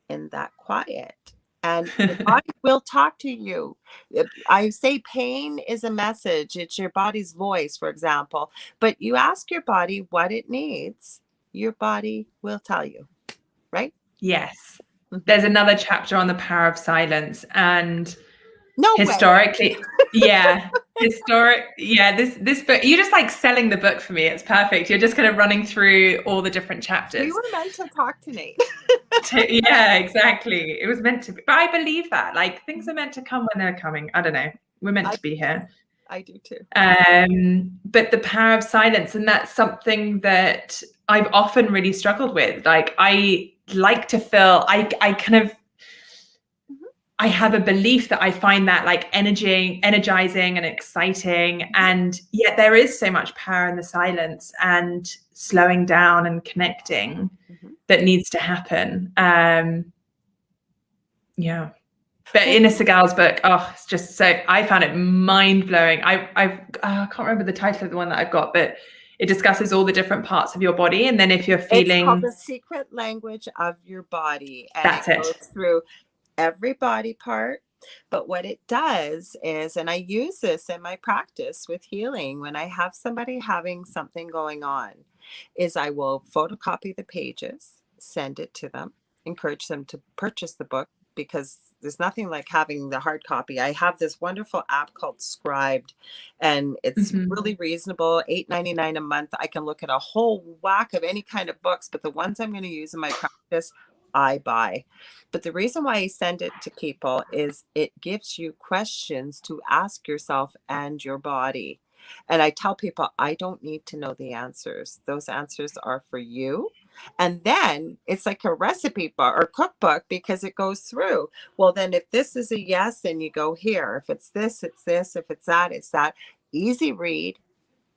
in that quiet. And your body will talk to you. I say pain is a message. It's your body's voice, for example. But you ask your body what it needs, your body will tell you, right? Yes. There's another chapter on the power of silence, and no historically this book, you're just like selling the book for me. It's perfect. You're just kind of running through all the different chapters. We were meant to talk tonight. Yeah, exactly. It was meant to be. But I believe that like things are meant to come when they're coming. I don't know. We're meant to be here. I do too. But the power of silence, and that's something that I've often really struggled with. Like, I like to feel, I kind of, I have a belief that I find that like energizing and exciting. And yet there is so much power in the silence and slowing down and connecting that needs to happen. Yeah. But in Segal's book, it's just so, I found it mind blowing. I can't remember the title of the one that I've got, but it discusses all the different parts of your body. And then if you're feeling, it's called The Secret Language of Your Body. And that's it. Goes through every body part. But what it does is, and I use this in my practice with healing, when I have somebody having something going on, is I will photocopy the pages, send it to them, encourage them to purchase the book, because there's nothing like having the hard copy. I have this wonderful app called Scribed, and it's really reasonable, $8.99 a month. I can look at a whole whack of any kind of books, but the ones I'm going to use in my practice, I buy. But the reason why I send it to people is it gives you questions to ask yourself and your body. And I tell people, I don't need to know the answers. Those answers are for you. And then it's like a recipe book or cookbook, because it goes through, well, then if this is a yes, then you go here. If it's this, it's this. If it's that, it's that. Easy read,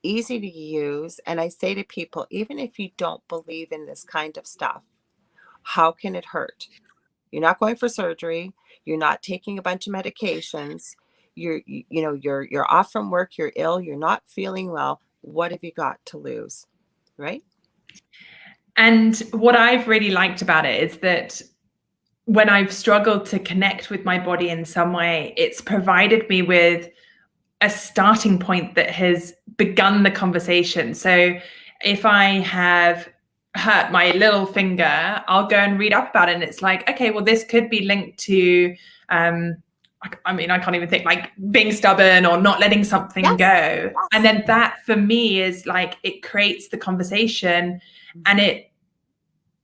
easy to use. And I say to people, even if you don't believe in this kind of stuff, how can it hurt? You're not going for surgery. You're not taking a bunch of medications. You're off from work. You're ill. You're not feeling well. What have you got to lose? Right? And what I've really liked about it is that when I've struggled to connect with my body in some way, it's provided me with a starting point that has begun the conversation. So if I have hurt my little finger, I'll go and read up about it. And it's like, okay, well, this could be linked to, I mean, I can't even think, like being stubborn or not letting something go. Yes. And then that for me is like, it creates the conversation, and it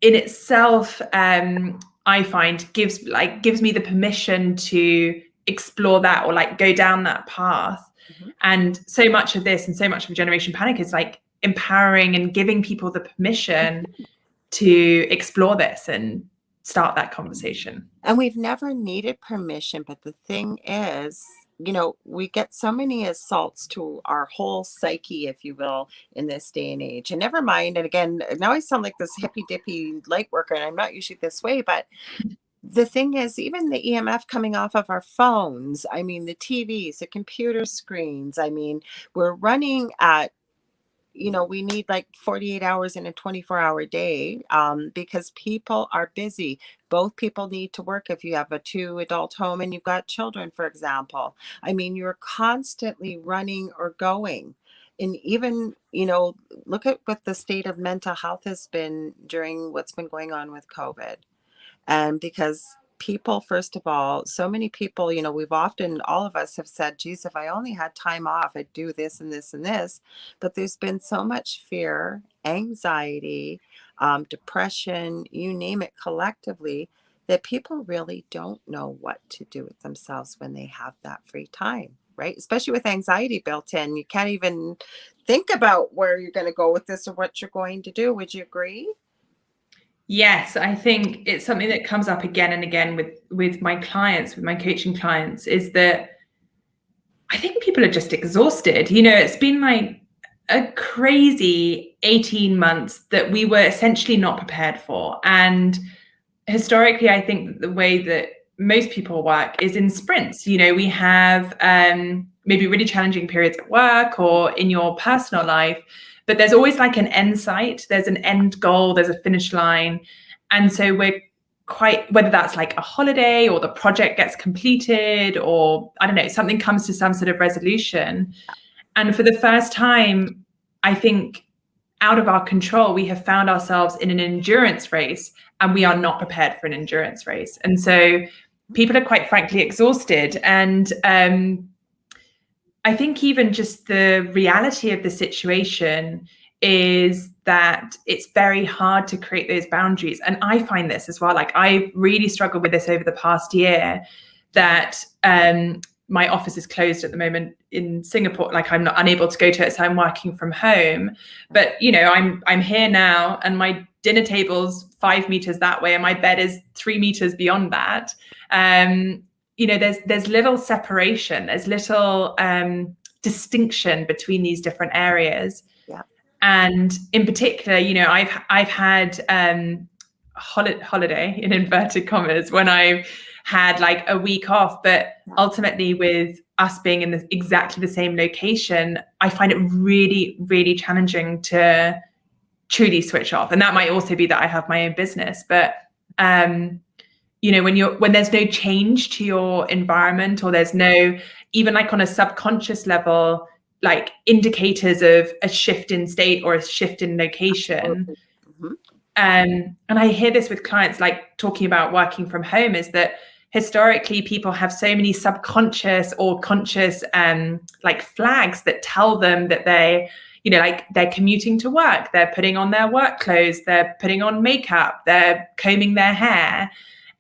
in itself, I find gives me the permission to explore that, or like go down that path. And so much of this and so much of Generation Panic is like empowering and giving people the permission to explore this and start that conversation. And we've never needed permission, but the thing is, we get so many assaults to our whole psyche, if you will, in this day and age. And never mind, and again, now I sound like this hippy dippy light worker, and I'm not usually this way, but the thing is, even the EMF coming off of our phones, I mean, the TVs, the computer screens, I mean, we're running at, we need like 48 hours in a 24-hour day, because people are busy. Both people need to work. If you have a 2-adult home and you've got children, for example, I mean, you're constantly running or going. And even, look at what the state of mental health has been during what's been going on with COVID. And because people, first of all, so many people, we've often, all of us have said, geez, if I only had time off, I'd do this and this and this. But there's been so much fear, anxiety, depression, you name it, collectively, that people really don't know what to do with themselves when they have that free time, right? Especially with anxiety built in. You can't even think about where you're going to go with this or what you're going to do. Would you agree? Yes, I think it's something that comes up again and again with my clients, with my coaching clients, is that I think people are just exhausted. It's been like a crazy 18 months that we were essentially not prepared for. And historically, I think the way that most people work is in sprints. We have maybe really challenging periods at work or in your personal life, but there's always like an end sight, there's an end goal, there's a finish line. And so we're quite, whether that's like a holiday or the project gets completed, or I don't know, something comes to some sort of resolution. And for the first time, I think out of our control, we have found ourselves in an endurance race, and we are not prepared for an endurance race. And so people are quite frankly exhausted. And I think even just the reality of the situation is that it's very hard to create those boundaries. And I find this as well, like I really struggled with this over the past year, that my office is closed at the moment in Singapore. Like I'm not unable to go to it, so I'm working from home. But I'm here now, and my dinner table's 5 meters that way, and my bed is 3 meters beyond that. There's little separation. There's little distinction between these different areas. Yeah. And in particular, I've had holiday in inverted commas when I've had like a week off, but ultimately with us being in exactly the same location, I find it really, really challenging to truly switch off. And that might also be that I have my own business, but when there's no change to your environment, or there's no, even like on a subconscious level, like indicators of a shift in state or a shift in location. Mm-hmm. And I hear this with clients, like talking about working from home, is that historically people have so many subconscious or conscious like flags that tell them that they, like they're commuting to work, they're putting on their work clothes, they're putting on makeup, they're combing their hair.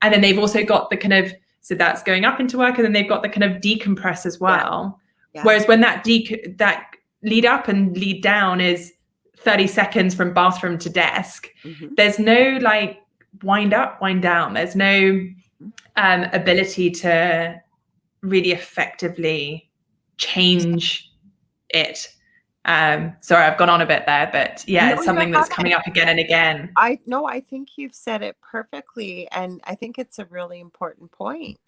And then they've also got the kind of, so that's going up into work, and then they've got the kind of decompress as well. Yeah. Whereas when that lead up and lead down is 30 seconds from bathroom to desk, there's no like wind up, wind down. There's no ability to really effectively change it. Sorry, I've gone on a bit there, but yeah, it's something that's coming up again and again. I think you've said it perfectly. And I think it's a really important point.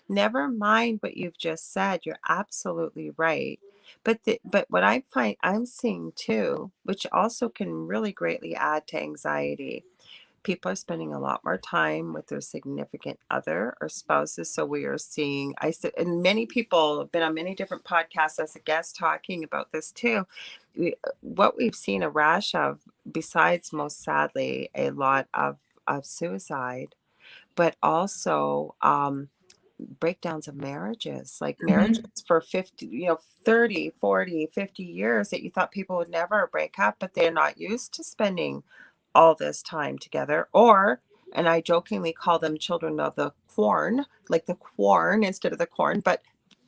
Never mind what you've just said. You're absolutely right. But what I find I'm seeing too, which also can really greatly add to anxiety, people are spending a lot more time with their significant other or spouses. So we are seeing, and many people have been on many different podcasts as a guest talking about this too. What we've seen a rash of, besides most sadly, a lot of suicide, but also breakdowns of marriages, like marriages for 50, 30, 40, 50 years that you thought people would never break up, but they're not used to spending all this time together. And I jokingly call them children of the corn, like the corn instead of the corn, but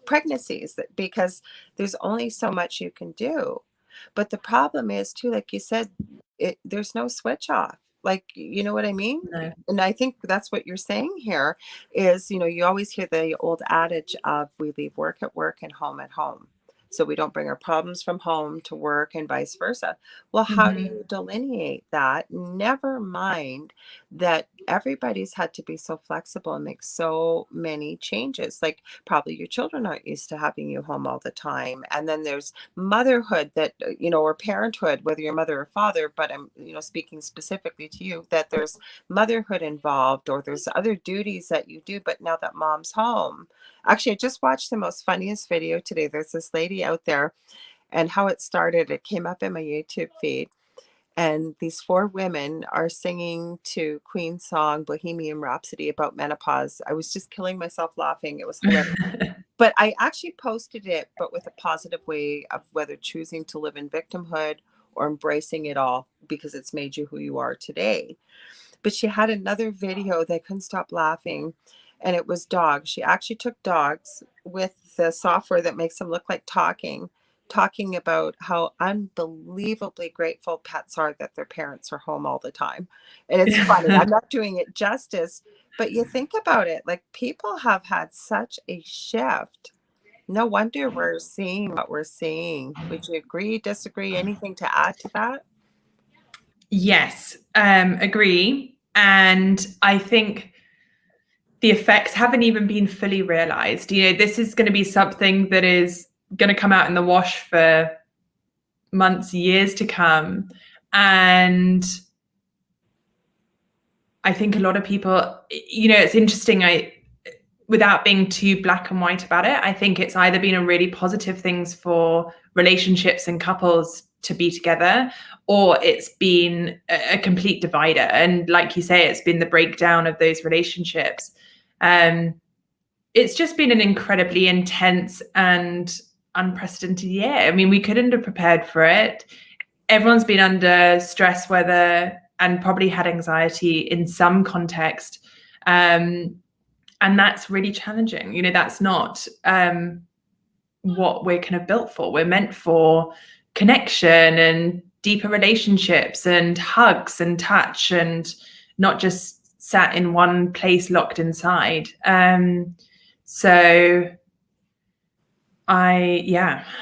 pregnancies, because there's only so much you can do. But the problem is too, like you said, there's no switch off. Like, you know what I mean? No. And I think that's what you're saying here is, you always hear the old adage of we leave work at work and home at home. So we don't bring our problems from home to work and vice versa. Well, how do you delineate that? Never mind that everybody's had to be so flexible and make so many changes. Like probably your children aren't used to having you home all the time. And then there's motherhood that, or parenthood, whether you're mother or father, but I'm, speaking specifically to you, that there's motherhood involved, or there's other duties that you do, but now that mom's home. Actually, I just watched the most funniest video today. There's this lady out there, and how it started, it came up in my YouTube feed. And these 4 women are singing to Queen's song, Bohemian Rhapsody, about menopause. I was just killing myself laughing. It was hilarious. But I actually posted it, but with a positive way of whether choosing to live in victimhood or embracing it all because it's made you who you are today. But she had another video that I couldn't stop laughing. And it was dogs. She actually took dogs with the software that makes them look like talking about how unbelievably grateful pets are that their parents are home all the time. And it's funny. I'm not doing it justice, but you think about it, like people have had such a shift. No wonder we're seeing what we're seeing. Would you agree, disagree, anything to add to that? Yes, agree. And I think the effects haven't even been fully realized. This is going to be something that is going to come out in the wash for months, years to come. And I think a lot of people, it's interesting. Without being too black and white about it, I think it's either been a really positive things for relationships and couples to be together, or it's been a complete divider. And like you say, it's been the breakdown of those relationships. It's just been an incredibly intense and unprecedented year. I mean, we couldn't have prepared for it. Everyone's been under stress, and probably had anxiety in some context. And And that's really challenging. You know, that's not what we're kind of built for. We're meant for connection and deeper relationships and hugs and touch, and not just sat in one place locked inside. So I'm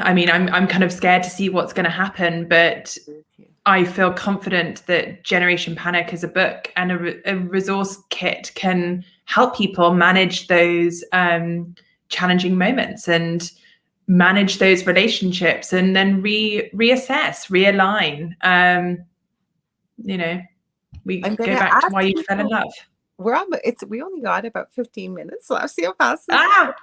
kind of scared to see what's going to happen, but I feel confident that Generation Panic as a book and a resource kit can help people manage those challenging moments and manage those relationships, and then reassess, realign. We go back to why you fell in love. We only got about 15 minutes left. See how fast this goes?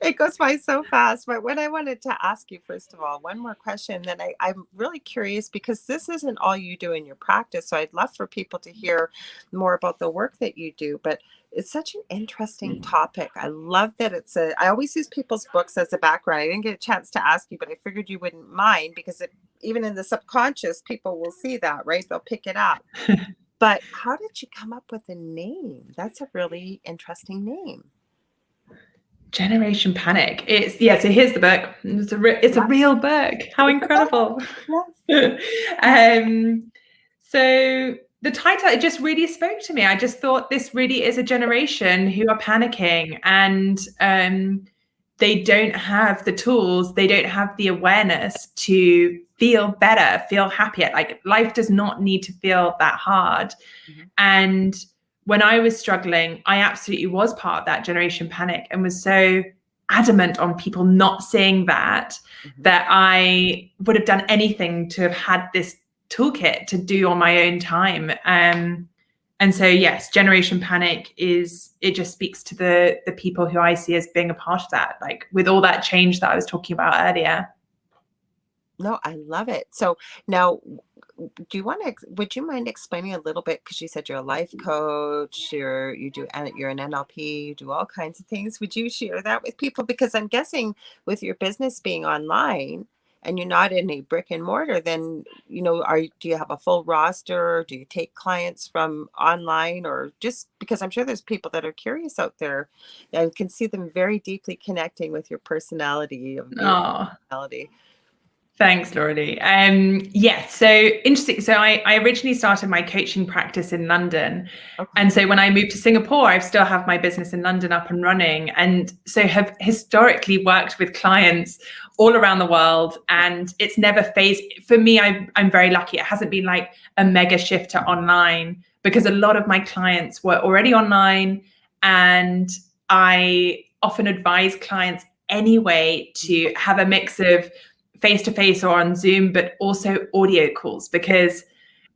It goes by so fast. But what I wanted to ask you, first of all, one more question. Then I'm really curious, because this isn't all you do in your practice. So I'd love for people to hear more about the work that you do. But it's such an interesting topic. I love that I always use people's books as a background. I didn't get a chance to ask you, but I figured you wouldn't mind, because even in the subconscious, people will see that, right? They'll pick it up. But how did you come up with a name? That's a really interesting name. Generation Panic. So here's the book. It's a real book. How incredible. So the title, it just really spoke to me. I just thought this really is a generation who are panicking, and they don't have the tools, they don't have the awareness to feel better, feel happier. Like, life does not need to feel that hard. Mm-hmm. And when I was struggling, I absolutely was part of that Generation Panic, and was so adamant on people not seeing that, mm-hmm. that I would have done anything to have had this toolkit to do on my own time. And so, yes, Generation Panic it just speaks to the people who I see as being a part of that, like with all that change that I was talking about earlier. No, I love it. So now, would you mind explaining a little bit, because you said you're a life coach, you're an NLP, you do all kinds of things. Would you share that with people? Because I'm guessing with your business being online and you're not in a brick and mortar, then, do you have a full roster? Do you take clients from online? Or just because I'm sure there's people that are curious out there and can see them very deeply connecting with your personality. Personality. Thanks, Lorilei. Yes, so interesting. So I originally started my coaching practice in London. Okay. And so when I moved to Singapore, I still have my business in London up and running. And so have historically worked with clients all around the world. And it's never phased. For me, I'm very lucky. It hasn't been like a mega shift to online, because a lot of my clients were already online. And I often advise clients anyway to have a mix of face-to-face or on Zoom, but also audio calls, because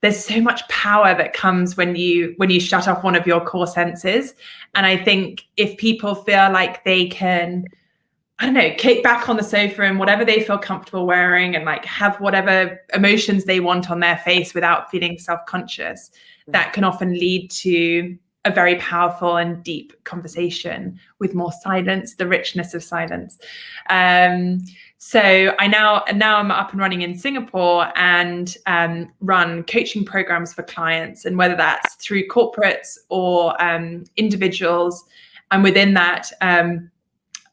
there's so much power that comes when you shut off one of your core senses. And I think if people feel like they can, I don't know, kick back on the sofa and whatever they feel comfortable wearing, and like have whatever emotions they want on their face without feeling self-conscious, that can often lead to a very powerful and deep conversation with more silence, the richness of silence. So now I'm up and running in Singapore and run coaching programs for clients, and whether that's through corporates or individuals, and within that,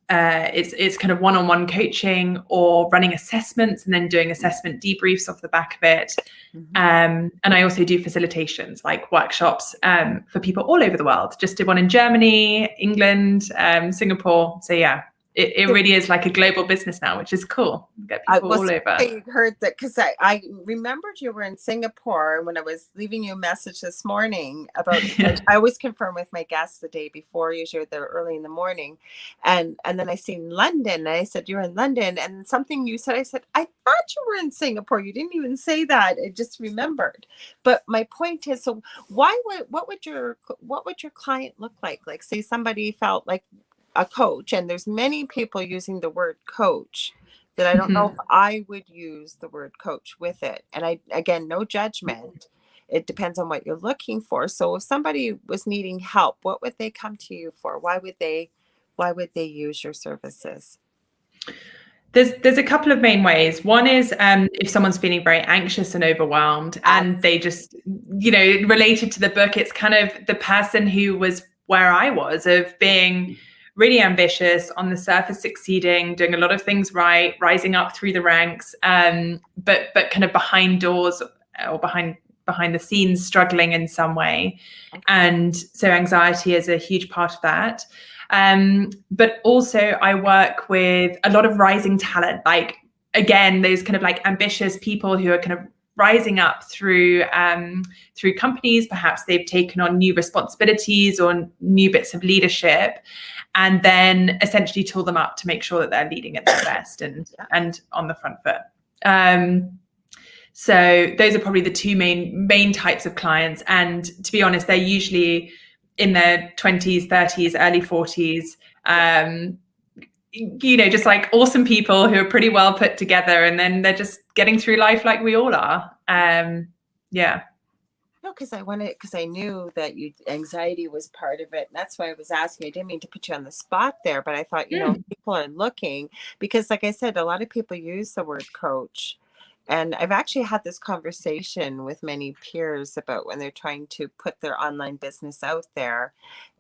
it's kind of one-on-one coaching or running assessments and then doing assessment debriefs off the back of it. Mm-hmm. And I also do facilitations, like workshops for people all over the world. Just did one in Germany, England, Singapore. So yeah, it really is like a global business now, which is cool. Get people all over. I heard that, because I remembered you were in Singapore when I was leaving you a message this morning about. I always confirm with my guests the day before, usually they're early in the morning, and then I seen London, and I said, you're in London, and something you said, I said, I thought you were in Singapore. You didn't even say that. I just remembered. But my point is, so what would your client look like? Like, say somebody felt like a coach, and there's many people using the word coach that I don't know if I would use the word coach with it. And again, no judgment. It depends on what you're looking for. So if somebody was needing help, what would they come to you for? Why would they use your services? There's a couple of main ways. One is if someone's feeling very anxious and overwhelmed, and they just, related to the book, it's kind of the person who was where I was, of being really ambitious, on the surface succeeding, doing a lot of things right, rising up through the ranks, but kind of behind doors or behind the scenes struggling in some way. Okay. And so anxiety is a huge part of that. But also I work with a lot of rising talent, like, again, those kind of like ambitious people who are kind of rising up through companies. Perhaps they've taken on new responsibilities or new bits of leadership, and then essentially tool them up to make sure that they're leading at their best and on the front foot. So those are probably the two main types of clients. And to be honest, they're usually in their 20s, 30s, early 40s. Just like awesome people who are pretty well put together, and then they're just getting through life like we all are. No, because I knew that anxiety was part of it. And that's why I was asking. I didn't mean to put you on the spot there, but I thought, people are looking, because like I said, a lot of people use the word coach. And I've actually had this conversation with many peers about when they're trying to put their online business out there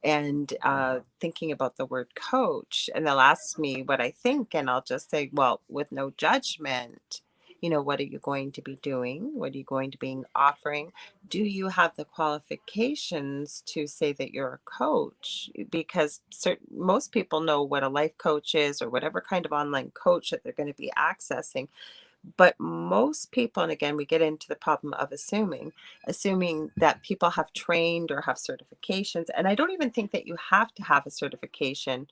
and thinking about the word coach. And they'll ask me what I think, and I'll just say, well, with no judgment, what are you going to be doing? What are you going to be offering? Do you have the qualifications to say that you're a coach? Because most people know what a life coach is, or whatever kind of online coach that they're going to be accessing. But most people, and again, we get into the problem of assuming that people have trained or have certifications. And I don't even think that you have to have a certification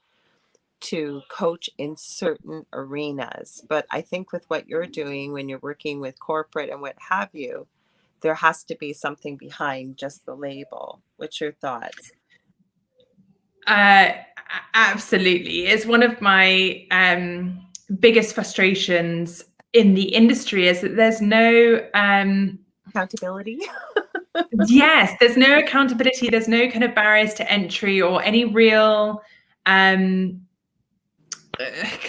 to coach in certain arenas. But I think with what you're doing, when you're working with corporate and what have you, there has to be something behind just the label. What's your thoughts? Absolutely. It's one of my biggest frustrations in the industry, is that there's no accountability. Yes, there's no accountability. There's no kind of barriers to entry or any real kind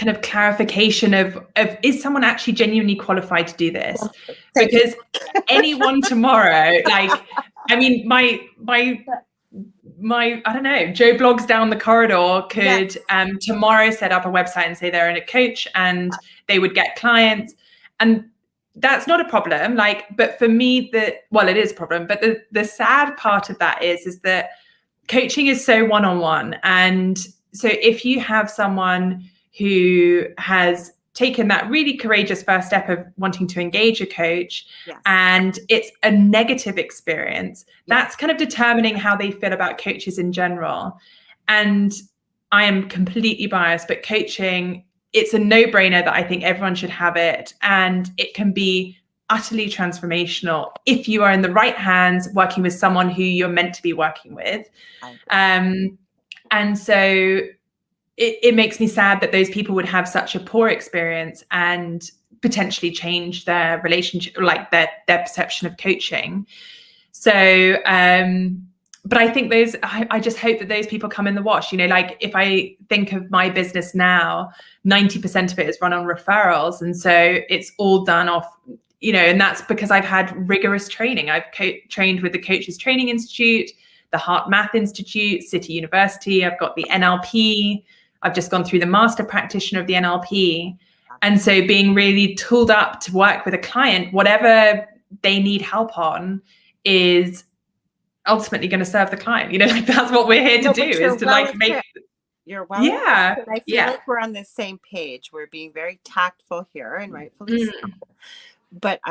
of clarification of is someone actually genuinely qualified to do this? Because anyone tomorrow, like, I mean, my I don't know, Joe Blogs down the corridor could tomorrow set up a website and say they're a coach, and they would get clients, and that's not a problem. Like, but for me, it is a problem. But the sad part of that is that coaching is so one-on-one, and so if you have someone who has taken that really courageous first step of wanting to engage a coach, and it's a negative experience, that's kind of determining how they feel about coaches in general. And I am completely biased, but coaching, it's a no-brainer that I think everyone should have it, and it can be utterly transformational if you are in the right hands, working with someone who you're meant to be working with. And so it makes me sad that those people would have such a poor experience and potentially change their relationship, like their perception of coaching. So, but I think I just hope that those people come in the wash. Like, if I think of my business now, 90% of it is run on referrals. And so it's all done off, and that's because I've had rigorous training. I've trained with the Coaches Training Institute, the Heart Math Institute, City University. I've got the NLP. I've just gone through the master practitioner of the NLP. And so being really tooled up to work with a client, whatever they need help on, is ultimately going to serve the client. Like, that's what we're here to do, is to like make. You're well. Yeah. And I feel like we're on the same page. We're being very tactful here, and rightfully so. But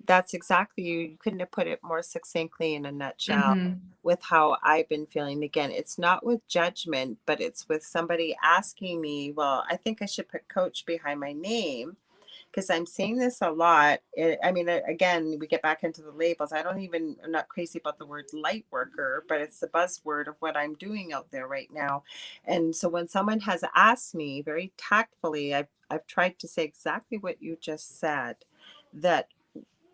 that's exactly, you couldn't have put it more succinctly in a nutshell with how I've been feeling. Again, it's not with judgment, but it's with somebody asking me, well, I think I should put coach behind my name, because I'm seeing this a lot. Again, we get back into the labels. I'm not crazy about the word light worker, but it's the buzzword of what I'm doing out there right now. And so when someone has asked me very tactfully, I've tried to say exactly what you just said, that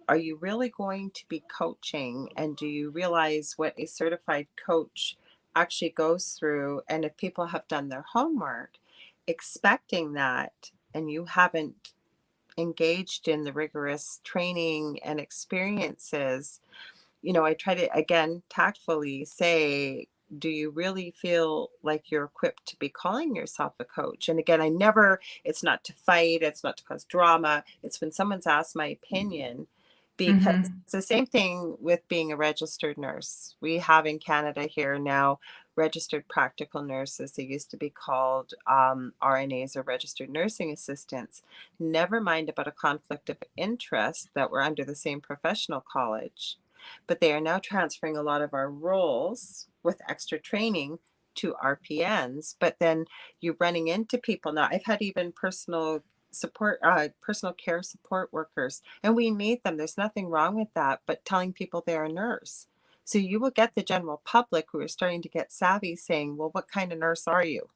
are you really going to be coaching, and do you realize what a certified coach actually goes through? And if people have done their homework expecting that, and you haven't engaged in the rigorous training and experiences, I try to, again, tactfully say, do you really feel like you're equipped to be calling yourself a coach? And again, it's not to fight, it's not to cause drama. It's when someone's asked my opinion, because Mm-hmm. it's the same thing with being a registered nurse. We have in Canada here now registered practical nurses. They used to be called RNAs, or registered nursing assistants. Never mind about a conflict of interest that we're under the same professional college, but they are now transferring a lot of our roles with extra training to RPNs. But then you're running into people now. I've had even personal care support workers, and we need them. There's nothing wrong with that, but telling people they're a nurse. So you will get the general public who are starting to get savvy saying, well, what kind of nurse are you?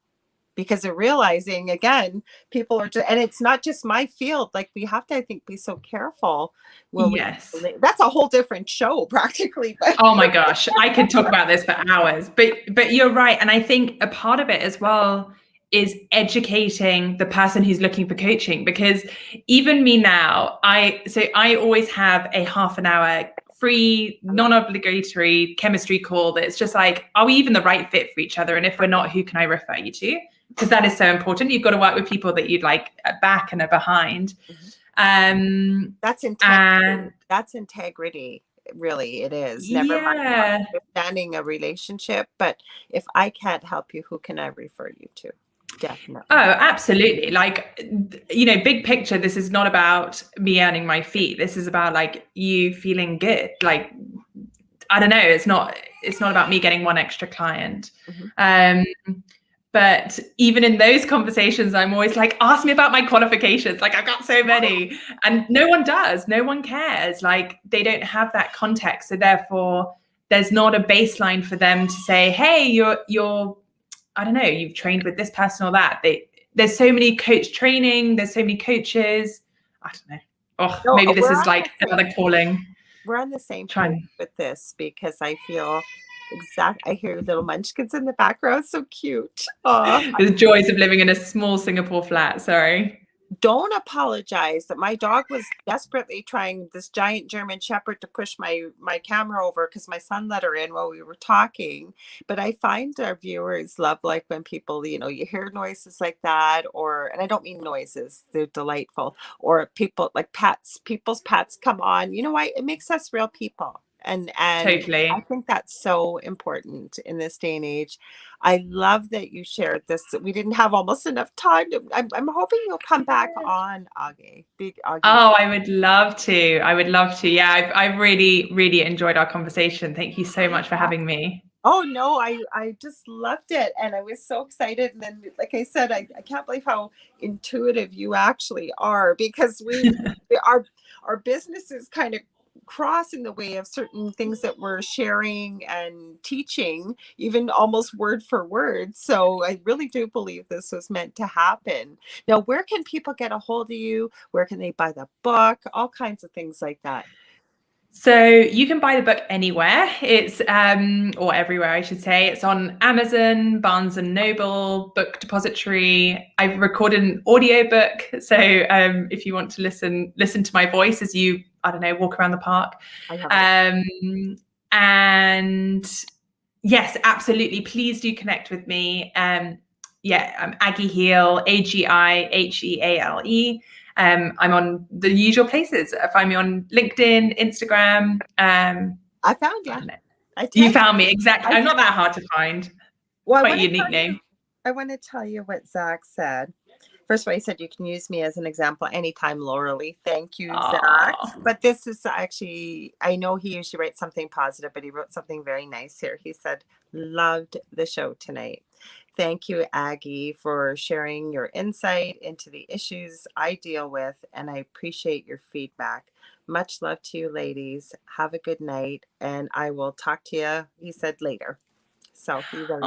Because they're realizing, again, people are just, and it's not just my field. Like, we have to, I think, be so careful when Yes. that's a whole different show practically. But Oh my gosh, I could talk about this for hours. But you're right, and I think a part of it as well is educating the person who's looking for coaching, because even me now, I always have a half an hour free, non-obligatory chemistry call that's just like, are we even the right fit for each other? And if we're not, who can I refer you to? Because that is so important. You've got to work with people that you'd like back and are behind. that's integrity. And That's integrity. Really, it is. Never mind yeah. understanding a relationship, but if I can't help you, who can I refer you to? Definitely. Oh, absolutely. Like, big picture, this is not about me earning my fee. This is about like you feeling good. Like, I don't know, it's not about me getting one extra client. But even in those conversations, I'm always like, ask me about my qualifications. Like, I've got so many, and no one does. No one cares. Like, they don't have that context. So therefore, there's not a baseline for them to say, hey, you're I don't know, you've trained with this person or that. There's so many coach training. There's so many coaches. I don't know. Oh, No, maybe this is like another calling. we're on the same page with this, because I feel I hear little munchkins in the background. So cute. The joys of living in a small Singapore flat. Sorry. Don't apologize. That my dog was desperately trying, this giant German Shepherd, to push my camera over because my son let her in while we were talking. But I find our viewers love, like, when people, you hear noises like that, and I don't mean noises, they're delightful, or people like people's pets come on. You know why? It makes us real people. And Totally. I think that's so important in this day and age. I love that you shared this. We didn't have almost enough time. I'm hoping you'll come back on, Agi. Big Agi. Oh, I would love to. Yeah, I've really, really enjoyed our conversation. Thank you so much for having me. Oh no, I just loved it, and I was so excited. And then, like I said, I can't believe how intuitive you actually are, because our businesses kind of cross in the way of certain things that we're sharing and teaching, even almost word for word. So I really do believe this was meant to happen. Now, where can people get a hold of you? Where can they buy the book? All kinds of things like that. So you can buy the book anywhere. It's or everywhere, I should say. It's on Amazon, Barnes and Noble, Book Depository. I've recorded an audiobook, so if you want to listen to my voice as you, I don't know, walk around the park. And yes, absolutely. Please do connect with me. I'm Agi Heale, AGIHEALE. I'm on the usual places. Find me on LinkedIn, Instagram. I found you. You found me, exactly. I'm not that hard to find. Well, quite a unique name. I want to tell you what Zach said. First of all, he said you can use me as an example anytime, Lorilei. Thank you, Zach. But this is actually, I know he usually writes something positive, but he wrote something very nice here. He said, loved the show tonight. Thank you, Agi, for sharing your insight into the issues I deal with, and I appreciate your feedback. Much love to you, ladies. Have a good night, and I will talk to you, he said, later. So he really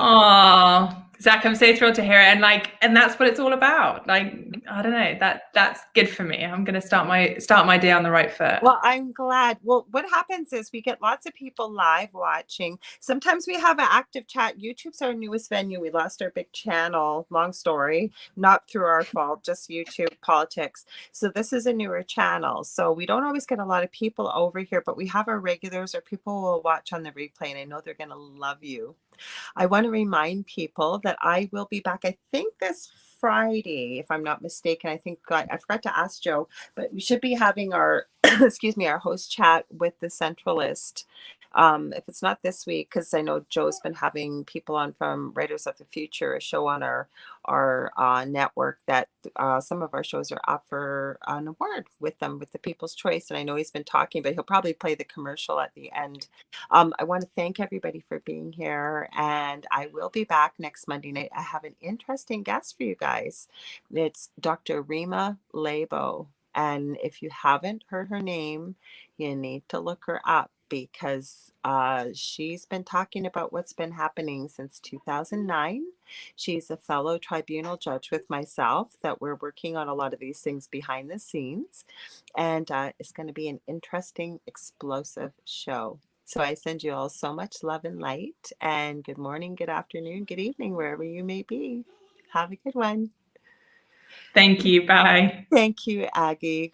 Zach, I'm so thrilled to hear it. And that's what it's all about. Like, I don't know, that's good for me. I'm going to start my day on the right foot. Well, I'm glad. Well, what happens is we get lots of people live watching. Sometimes we have an active chat. YouTube's our newest venue. We lost our big channel. Long story, not through our fault, just YouTube politics. So this is a newer channel. So we don't always get a lot of people over here, but we have our regulars, or people will watch on the replay, and I know they're going to love you. I want to remind people that I will be back, I think this Friday, if I'm not mistaken. I think I forgot to ask Joe, but we should be having our, excuse me, our host chat with the Centralist. If it's not this week, because I know Joe's been having people on from Writers of the Future, a show on our network that some of our shows are up for an award with them, with the People's Choice. And I know he's been talking, but he'll probably play the commercial at the end. I want to thank everybody for being here, and I will be back next Monday night. I have an interesting guest for you guys. It's Dr. Rima Labo. And if you haven't heard her name, you need to look her up because she's been talking about what's been happening since 2009. She's a fellow tribunal judge with myself, that we're working on a lot of these things behind the scenes. And it's going to be an interesting, explosive show. So I send you all so much love and light, and good morning, good afternoon, good evening, wherever you may be. Have a good one. Thank you. Bye. Thank you, Aggie.